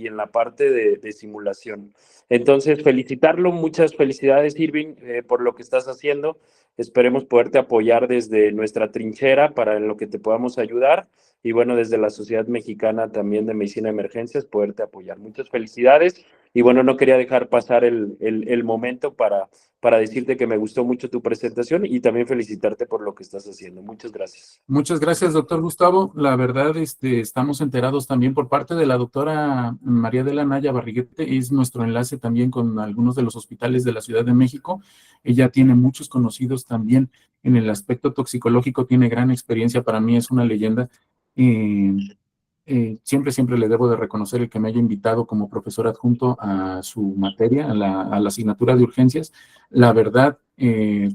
[SPEAKER 7] en la parte de simulación. Entonces, felicitarlo, muchas felicidades, Irving, por lo que estás haciendo. Esperemos poderte apoyar desde nuestra trinchera para en lo que te podamos ayudar. Y bueno, desde la Sociedad Mexicana también de Medicina de Emergencias, poderte apoyar. Muchas felicidades. Y bueno, no quería dejar pasar el momento para decirte que me gustó mucho tu presentación y también felicitarte por lo que estás haciendo. Muchas gracias.
[SPEAKER 2] Muchas gracias, doctor Gustavo. La verdad, estamos enterados también por parte de la doctora María de la Naya Barriguete, es nuestro enlace también con algunos de los hospitales de la Ciudad de México. Ella tiene muchos conocidos también en el aspecto toxicológico, tiene gran experiencia, para mí es una leyenda. Siempre le debo de reconocer el que me haya invitado como profesor adjunto a su materia, a la asignatura de urgencias. La verdad,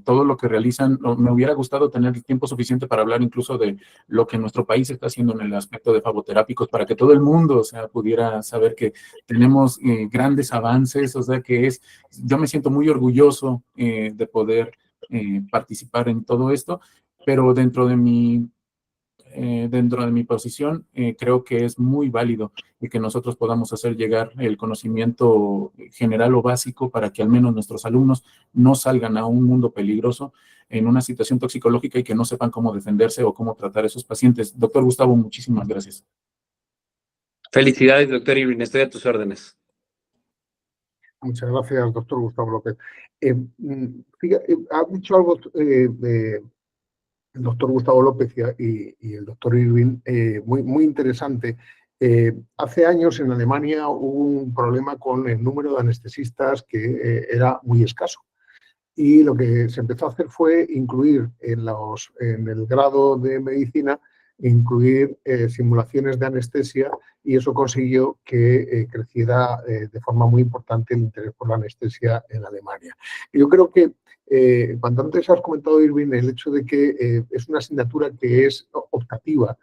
[SPEAKER 2] todo lo que realizan. Me hubiera gustado tener el tiempo suficiente para hablar incluso de lo que nuestro país está haciendo en el aspecto de favoterápicos, para que todo el mundo, o sea, pudiera saber que tenemos grandes avances, o sea, yo me siento muy orgulloso de poder participar en todo esto, pero dentro de mi posición, creo que es muy válido y que nosotros podamos hacer llegar el conocimiento general o básico para que al menos nuestros alumnos no salgan a un mundo peligroso en una situación toxicológica y que no sepan cómo defenderse o cómo tratar a esos pacientes. Doctor Gustavo, muchísimas gracias.
[SPEAKER 7] Felicidades, doctor Irving, estoy a tus órdenes.
[SPEAKER 1] Muchas gracias, doctor Gustavo López. Ha dicho algo el doctor Gustavo López y el doctor Irving, muy interesante. Hace años en Alemania hubo un problema con el número de anestesistas que era muy escaso. Y lo que se empezó a hacer fue incluir en el grado de medicina, incluir simulaciones de anestesia, y eso consiguió que creciera de forma muy importante el interés por la anestesia en Alemania. Y yo creo que cuando antes has comentado, Irving, el hecho de que es una asignatura que es optativa,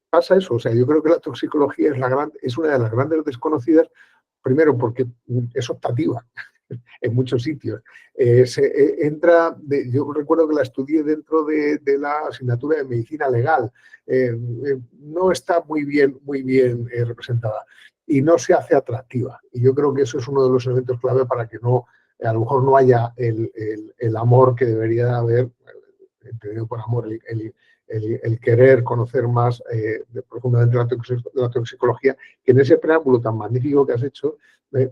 [SPEAKER 1] pasa eso. O sea, yo creo que la toxicología es una de las grandes desconocidas, primero porque es optativa en muchos sitios. Yo recuerdo que la estudié dentro de la asignatura de medicina legal. No está muy bien representada y no se hace atractiva. Y yo creo que eso es uno de los elementos clave para que a lo mejor no haya el amor que debería haber, entendido por amor, el querer conocer más profundamente la toxicología, que en ese preámbulo tan magnífico que has hecho,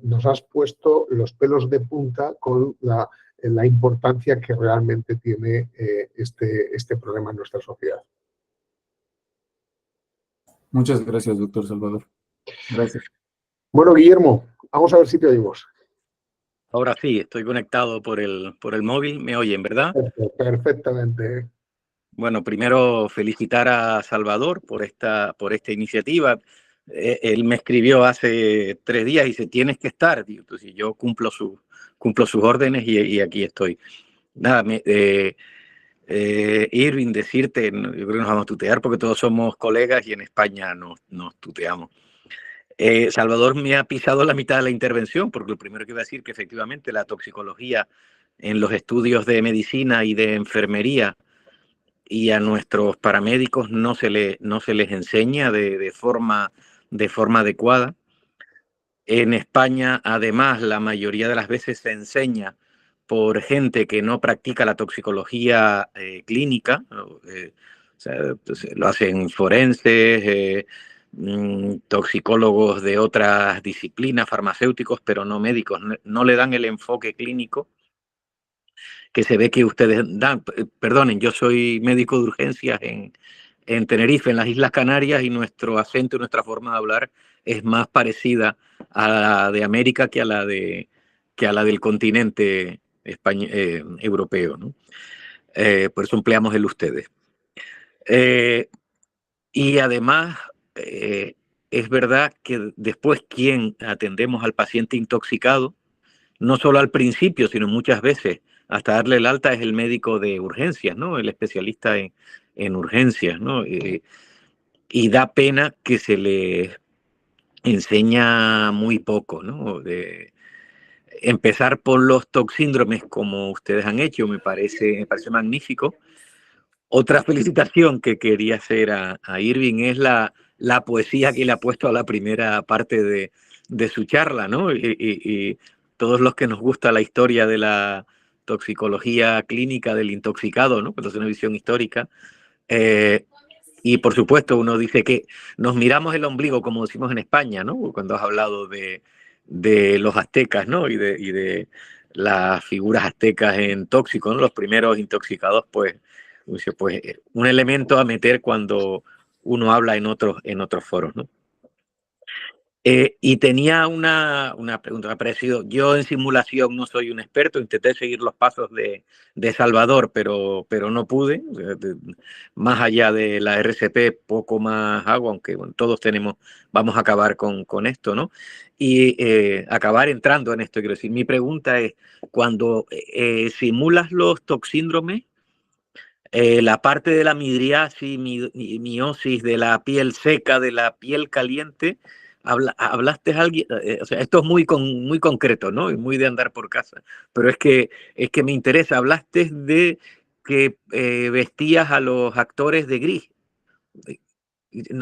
[SPEAKER 1] nos has puesto los pelos de punta con la importancia que realmente tiene este problema en nuestra sociedad.
[SPEAKER 2] Muchas gracias, doctor Salvador. Gracias.
[SPEAKER 1] Bueno, Guillermo, vamos a ver si te oímos.
[SPEAKER 8] Ahora sí, estoy conectado por el móvil. ¿Me oyen, verdad?
[SPEAKER 1] Perfectamente.
[SPEAKER 8] Bueno, primero felicitar a Salvador por esta iniciativa. Él me escribió hace 3 días y dice, tienes que estar. Entonces yo cumplo sus órdenes y aquí estoy. Nada, Irving, decirte, yo creo que nos vamos a tutear porque todos somos colegas y en España nos tuteamos. Salvador me ha pisado la mitad de la intervención, porque lo primero que iba a decir que efectivamente la toxicología en los estudios de medicina y de enfermería y a nuestros paramédicos no se les enseña de forma adecuada. En España, además, la mayoría de las veces se enseña por gente que no practica la toxicología clínica, o sea, pues, lo hacen forenses, toxicólogos de otras disciplinas, farmacéuticos, pero no médicos, no le dan el enfoque clínico que se ve que ustedes dan. Perdonen, yo soy médico de urgencias en Tenerife, en las Islas Canarias, y nuestro acento y nuestra forma de hablar es más parecida a la de América que a la del continente europeo, ¿no? Por eso empleamos el ustedes. Y además, es verdad que después quien atendemos al paciente intoxicado, no solo al principio, sino muchas veces hasta darle el alta, es el médico de urgencias, ¿no? El especialista en urgencias, ¿no? Y da pena que se le enseña muy poco, ¿no? De empezar por los toxíndromes como ustedes han hecho, me parece magnífico. Otra felicitación que quería hacer a Irving es la poesía que le ha puesto a la primera parte de su charla, ¿no? Y todos los que nos gusta la historia de la toxicología clínica del intoxicado, ¿no? Pues es una visión histórica. Y por supuesto uno dice que nos miramos el ombligo, como decimos en España, ¿no? Cuando has hablado de los aztecas, ¿no? Y de las figuras aztecas en tóxicos, ¿no? Los primeros intoxicados, pues un elemento a meter cuando uno habla en otros foros, ¿no? Y tenía una pregunta, me ha parecido, yo en simulación no soy un experto, intenté seguir los pasos de Salvador, pero no pude, más allá de la RCP, poco más hago, aunque bueno, todos vamos a acabar con esto, ¿no? Y acabar entrando en esto, quiero decir, mi pregunta es, cuando simulas los toxíndromes, la parte de la midriasis, miosis, de la piel seca, de la piel caliente, hablaste alguien, o sea, esto es muy concreto, ¿no? Y muy de andar por casa, pero es que me interesa, hablaste de que vestías a los actores de gris.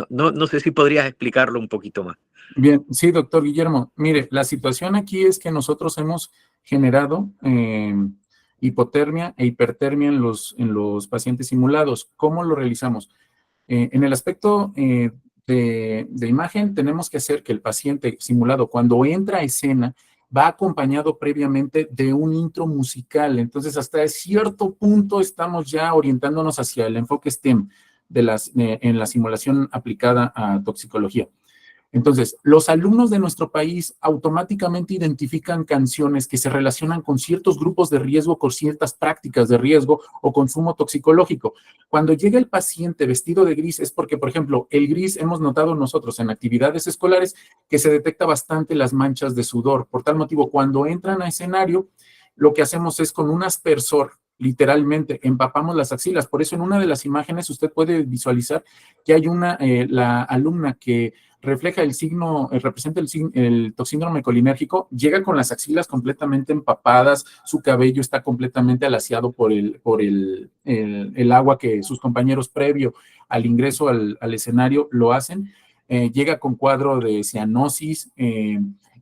[SPEAKER 8] No sé si podrías explicarlo un poquito más.
[SPEAKER 2] Bien, sí, doctor Guillermo. Mire, la situación aquí es que nosotros hemos generado hipotermia e hipertermia en los pacientes simulados. ¿Cómo lo realizamos? En el aspecto de imagen, tenemos que hacer que el paciente simulado, cuando entra a escena, va acompañado previamente de un intro musical. Entonces, hasta cierto punto estamos ya orientándonos hacia el enfoque STEM en la simulación aplicada a toxicología. Entonces, los alumnos de nuestro país automáticamente identifican canciones que se relacionan con ciertos grupos de riesgo, con ciertas prácticas de riesgo o consumo toxicológico. Cuando llega el paciente vestido de gris es porque, por ejemplo, el gris hemos notado nosotros en actividades escolares que se detecta bastante las manchas de sudor. Por tal motivo, cuando entran a escenario, lo que hacemos es con un aspersor, literalmente, empapamos las axilas. Por eso en una de las imágenes usted puede visualizar que hay la alumna que refleja el signo, representa el toxíndrome colinérgico, llega con las axilas completamente empapadas, su cabello está completamente alaciado por el agua que sus compañeros previo al ingreso al escenario lo hacen, llega con cuadro de cianosis,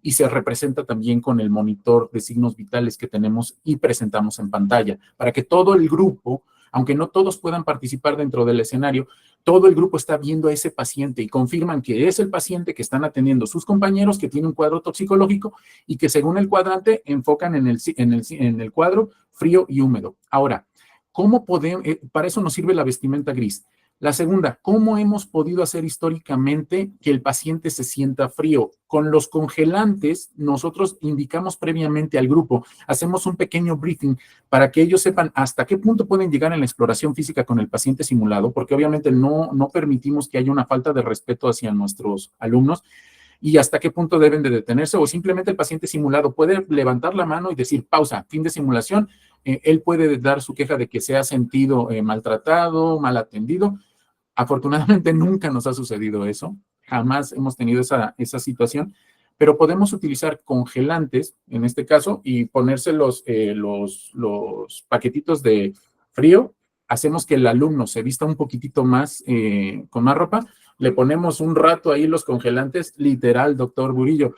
[SPEAKER 2] y se representa también con el monitor de signos vitales que tenemos y presentamos en pantalla, para que todo el grupo, aunque no todos puedan participar dentro del escenario, todo el grupo está viendo a ese paciente y confirman que es el paciente que están atendiendo sus compañeros, que tiene un cuadro toxicológico y que según el cuadrante enfocan en el cuadro frío y húmedo. Ahora, ¿cómo podemos? Para eso nos sirve la vestimenta gris. La segunda, ¿cómo hemos podido hacer históricamente que el paciente se sienta frío? Con los congelantes, nosotros indicamos previamente al grupo, hacemos un pequeño briefing para que ellos sepan hasta qué punto pueden llegar en la exploración física con el paciente simulado, porque obviamente no permitimos que haya una falta de respeto hacia nuestros alumnos, y hasta qué punto deben de detenerse, o simplemente el paciente simulado puede levantar la mano y decir pausa, fin de simulación. Él puede dar su queja de que se ha sentido maltratado, mal atendido. Afortunadamente nunca nos ha sucedido eso, jamás hemos tenido esa situación, pero podemos utilizar congelantes, en este caso, y ponerse los paquetitos de frío. Hacemos que el alumno se vista un poquitito más, con más ropa, le ponemos un rato ahí los congelantes, literal, doctor Burillo,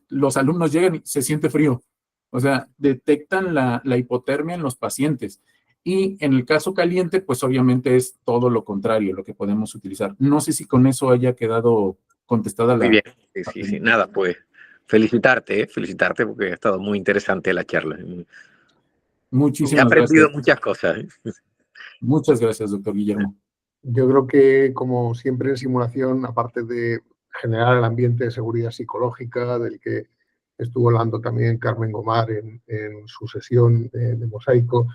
[SPEAKER 2] los alumnos llegan y se siente frío, o sea, detectan la hipotermia en los pacientes. Y en el caso caliente, pues obviamente es todo lo contrario lo que podemos utilizar. No sé si con eso haya quedado contestada la...
[SPEAKER 8] Muy bien, sí, nada, pues felicitarte porque ha estado muy interesante la charla.
[SPEAKER 2] Muchísimas
[SPEAKER 8] gracias. He aprendido
[SPEAKER 2] gracias.
[SPEAKER 8] Muchas cosas.
[SPEAKER 2] Muchas gracias, doctor Guillermo.
[SPEAKER 1] Yo creo que, como siempre en simulación, aparte de generar el ambiente de seguridad psicológica, del que estuvo hablando también Carmen Gomar en su sesión de Mosaico,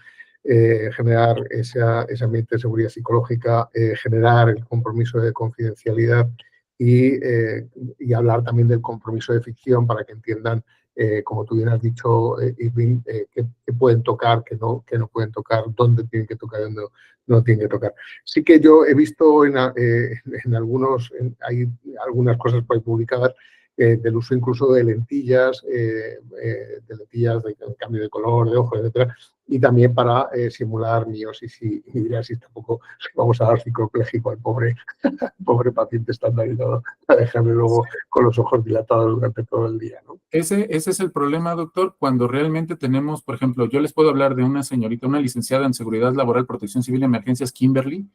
[SPEAKER 1] generar ese ambiente de seguridad psicológica, generar el compromiso de confidencialidad y hablar también del compromiso de ficción para que entiendan, como tú bien has dicho, Irving, qué pueden tocar, qué no pueden tocar, dónde tienen que tocar, dónde no tienen que tocar. Sí que yo he visto hay algunas cosas por ahí publicadas del uso incluso de lentillas, de cambio de color, de ojos, etcétera, y también para simular miosis y midriasis. Tampoco vamos a dar ciclopléjico al pobre paciente estandarizado a dejarle luego con los ojos dilatados durante todo el día, ¿no?
[SPEAKER 2] Ese es el problema, doctor, cuando realmente tenemos, por ejemplo, yo les puedo hablar de una señorita, una licenciada en Seguridad Laboral, Protección Civil y Emergencias, Kimberly.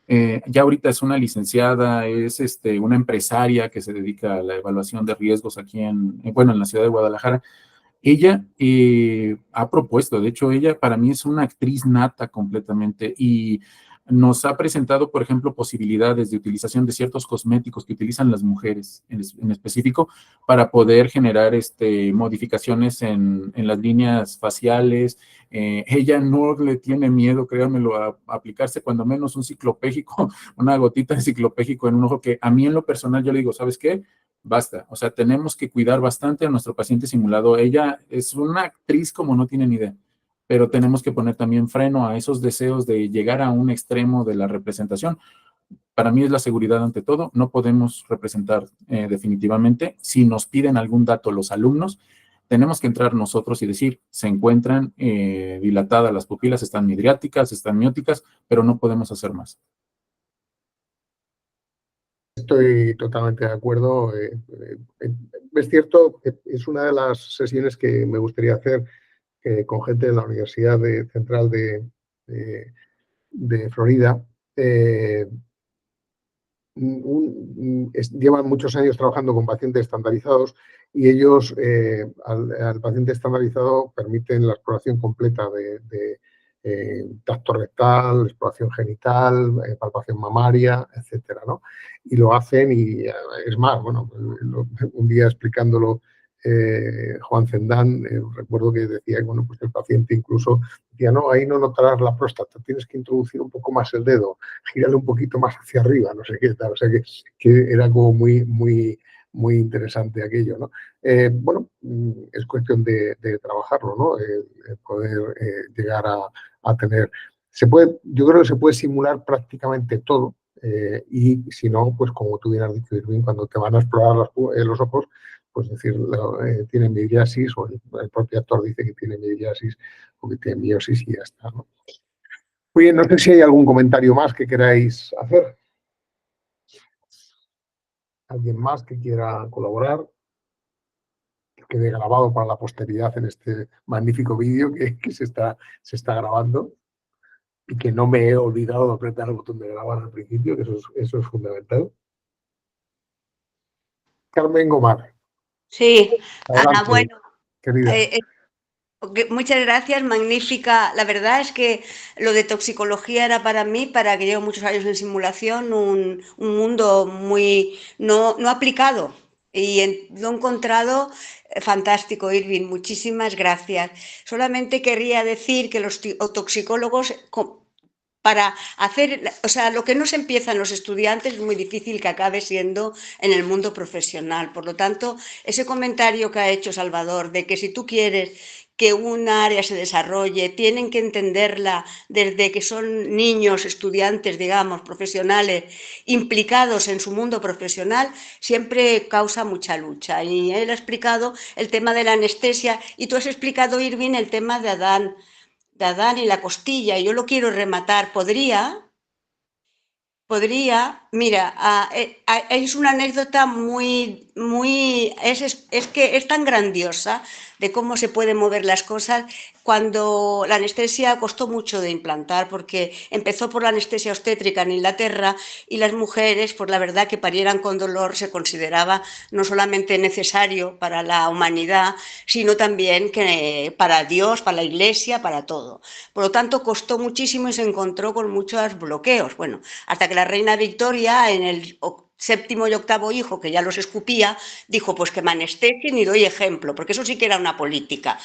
[SPEAKER 2] Ya ahorita es una licenciada, es una empresaria que se dedica a la evaluación de riesgos aquí en la ciudad de Guadalajara. Ella ha propuesto, de hecho, ella para mí es una actriz nata completamente, y nos ha presentado, por ejemplo, posibilidades de utilización de ciertos cosméticos que utilizan las mujeres en específico para poder generar modificaciones en las líneas faciales. Ella no le tiene miedo, créanmelo, a aplicarse cuando menos un ciclopégico, una gotita de ciclopégico en un ojo, que a mí en lo personal yo le digo, ¿sabes qué? Basta, o sea, tenemos que cuidar bastante a nuestro paciente simulado. Ella es una actriz como no tienen idea, pero tenemos que poner también freno a esos deseos de llegar a un extremo de la representación. Para mí es la seguridad ante todo, no podemos representar definitivamente. Si nos piden algún dato los alumnos, tenemos que entrar nosotros y decir, se encuentran dilatadas las pupilas, están midriáticas, están mióticas, pero no podemos hacer más.
[SPEAKER 1] Estoy totalmente de acuerdo. Es cierto, es una de las sesiones que me gustaría hacer con gente de la Universidad Central de Florida. Llevan muchos años trabajando con pacientes estandarizados y ellos al paciente estandarizado permiten la exploración completa de tacto rectal, exploración genital, palpación mamaria, etcétera, ¿no? Y lo hacen y es más, bueno, un día explicándolo Juan Zendán, recuerdo que decía, bueno, pues el paciente incluso decía, no, ahí no notarás la próstata, tienes que introducir un poco más el dedo, gírale un poquito más hacia arriba, no sé qué tal, o sea que era como muy interesante aquello, ¿no? Bueno, es cuestión de trabajarlo, ¿no? Poder llegar a tener... yo creo que se puede simular prácticamente todo y si no, pues como tú bien has dicho, Irving, cuando te van a explorar los ojos, pues decir, tiene midriasis o el propio actor dice que tiene midriasis o que tiene miosis y ya está, ¿no? Muy bien, no sé si hay algún comentario más que queráis hacer. ¿Alguien más que quiera colaborar? Que quede grabado para la posteridad en este magnífico vídeo que se está grabando y que no me he olvidado de apretar el botón de grabar al principio, que eso es fundamental. Carmen Gomar.
[SPEAKER 9] Sí,
[SPEAKER 1] Adelante,
[SPEAKER 9] bueno,
[SPEAKER 1] querida.
[SPEAKER 9] muchas gracias, magnífica. La verdad es que lo de toxicología era para mí, para que llevo muchos años en simulación, un mundo muy no aplicado. Y lo he encontrado fantástico, Irving. Muchísimas gracias. Solamente querría decir que los toxicólogos, para hacer, o sea, lo que no se empieza en los estudiantes es muy difícil que acabe siendo en el mundo profesional. Por lo tanto, ese comentario que ha hecho Salvador de que si tú quieres que un área se desarrolle, tienen que entenderla desde que son niños, estudiantes, digamos, profesionales, implicados en su mundo profesional, siempre causa mucha lucha. Y él ha explicado el tema de la anestesia y tú has explicado, Irving, el tema de Adán y la costilla, y yo lo quiero rematar. Podría, mira, es una anécdota es que es tan grandiosa de cómo se pueden mover las cosas. Cuando la anestesia costó mucho de implantar, porque empezó por la anestesia obstétrica en Inglaterra y las mujeres, por la verdad, que parieran con dolor se consideraba no solamente necesario para la humanidad, sino también que para Dios, para la Iglesia, para todo. Por lo tanto, costó muchísimo y se encontró con muchos bloqueos. Bueno, hasta que la reina Victoria, en el 7º y 8º hijo, que ya los escupía, dijo, pues que me anestesien y doy ejemplo, porque eso sí que era una política,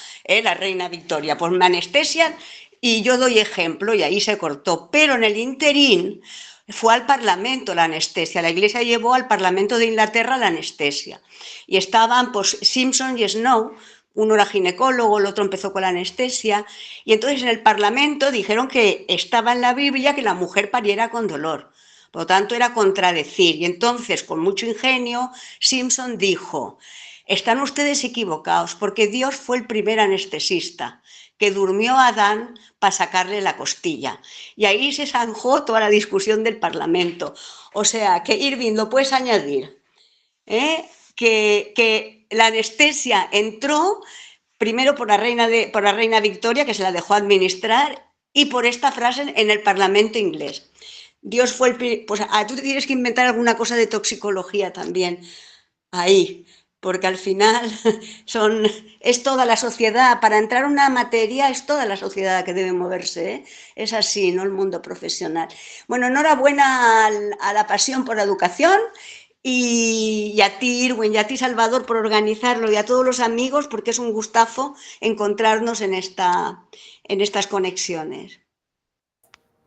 [SPEAKER 9] la reina Victoria, pues me anestesian y yo doy ejemplo, y ahí se cortó. Pero en el interín fue al Parlamento la anestesia, la Iglesia llevó al Parlamento de Inglaterra la anestesia, y estaban pues Simpson y Snow, uno era ginecólogo, el otro empezó con la anestesia, y entonces en el Parlamento dijeron que estaba en la Biblia que la mujer pariera con dolor. Por lo tanto, era contradecir. Y entonces, con mucho ingenio, Simpson dijo, están ustedes equivocados, porque Dios fue el primer anestesista, que durmió a Adán para sacarle la costilla. Y ahí se zanjó toda la discusión del Parlamento. O sea, que Irving, lo puedes añadir, que la anestesia entró primero por la reina Victoria, que se la dejó administrar, y por esta frase en el Parlamento inglés. Dios fue el... Pues tú te tienes que inventar alguna cosa de toxicología también, ahí, porque al final es toda la sociedad, para entrar a una materia es toda la sociedad que debe moverse, ¿eh? Es así, no el mundo profesional. Bueno, enhorabuena a la pasión por la educación y a ti, Irwin, y a ti, Salvador, por organizarlo, y a todos los amigos, porque es un gustazo encontrarnos en estas conexiones.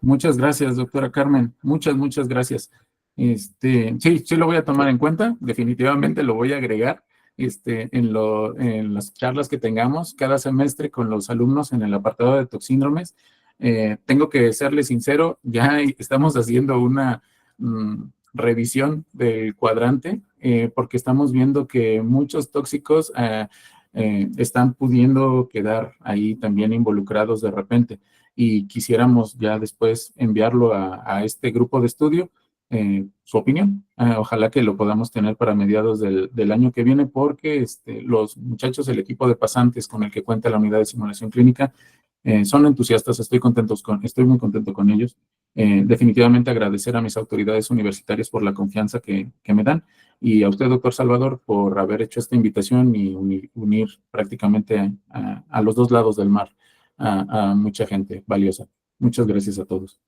[SPEAKER 2] Muchas gracias, doctora Carmen. Muchas gracias. Sí lo voy a tomar en cuenta. Definitivamente lo voy a agregar en las charlas que tengamos cada semestre con los alumnos en el apartado de toxíndromes. Tengo que serles sincero, ya estamos haciendo una revisión del cuadrante porque estamos viendo que muchos tóxicos están pudiendo quedar ahí también involucrados de repente. Y quisiéramos ya después enviarlo a este grupo de estudio, su opinión. Ojalá que lo podamos tener para mediados del año que viene, porque los muchachos, el equipo de pasantes con el que cuenta la unidad de simulación clínica, son entusiastas, estoy muy contento con ellos. Definitivamente agradecer a mis autoridades universitarias por la confianza que me dan, y a usted, doctor Salvador, por haber hecho esta invitación y unir prácticamente a los dos lados del mar a mucha gente valiosa. Muchas gracias a todos.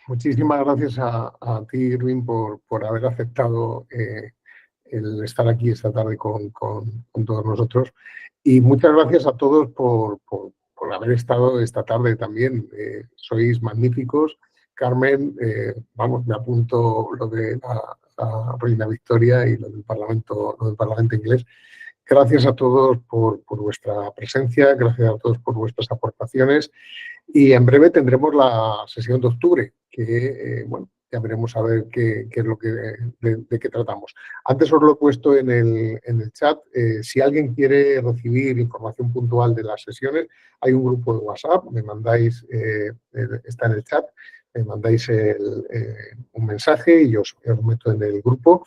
[SPEAKER 1] Muchísimas gracias a ti, Irwin, por haber aceptado el estar aquí esta tarde con todos nosotros. Y muchas gracias a todos por haber estado esta tarde también. Sois magníficos. Carmen, me apunto lo de la Reina Victoria y lo del Parlamento inglés. Gracias a todos por vuestra presencia, gracias a todos por vuestras aportaciones, y en breve tendremos la sesión de octubre, que ya veremos a ver qué es lo de qué tratamos. Antes os lo he puesto en el chat. Si alguien quiere recibir información puntual de las sesiones, hay un grupo de WhatsApp, me mandáis, está en el chat, me mandáis un mensaje y os meto en el grupo.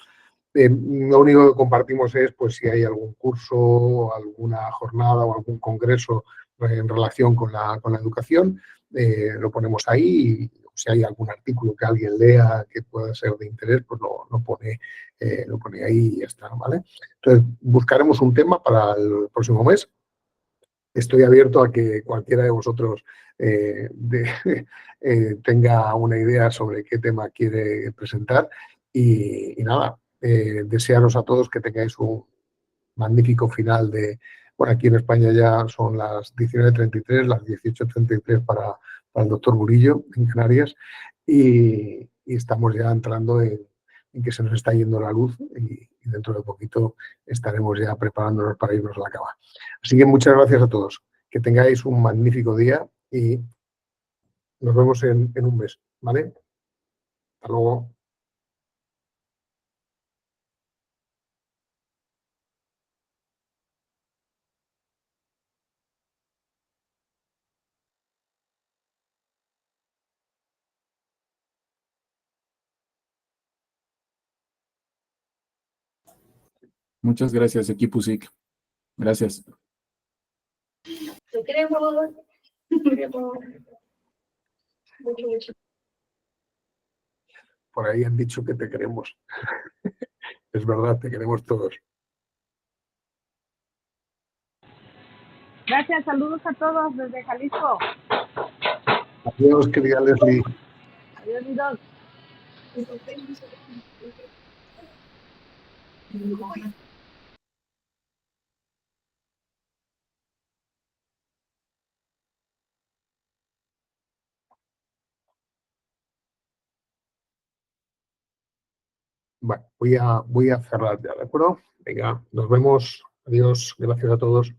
[SPEAKER 1] Lo único que compartimos es pues si hay algún curso, alguna jornada o algún congreso en relación con la educación, lo ponemos ahí, y si hay algún artículo que alguien lea que pueda ser de interés, pues lo pone ahí y ya está, ¿vale? Entonces, buscaremos un tema para el próximo mes. Estoy abierto a que cualquiera de vosotros tenga una idea sobre qué tema quiere presentar, y nada, desearos a todos que tengáis un magnífico final de... Bueno, aquí en España ya son las 19:33, las 18:33 para el doctor Murillo en Canarias, y estamos ya entrando en que se nos está yendo la luz, y dentro de poquito estaremos ya preparándonos para irnos a la cama. Así que muchas gracias a todos. Que tengáis un magnífico día y nos vemos en un mes, ¿vale? Hasta luego.
[SPEAKER 2] Muchas gracias, equipo SIC. Gracias.
[SPEAKER 10] Te queremos. Mucho.
[SPEAKER 1] Por ahí han dicho que te queremos. Es verdad, te queremos todos.
[SPEAKER 3] Gracias, saludos a todos desde Jalisco.
[SPEAKER 1] Adiós, querida Leslie.
[SPEAKER 3] Adiós, mi doc.
[SPEAKER 1] Bueno, voy a cerrar ya, ¿de acuerdo? Venga, nos vemos. Adiós, gracias a todos.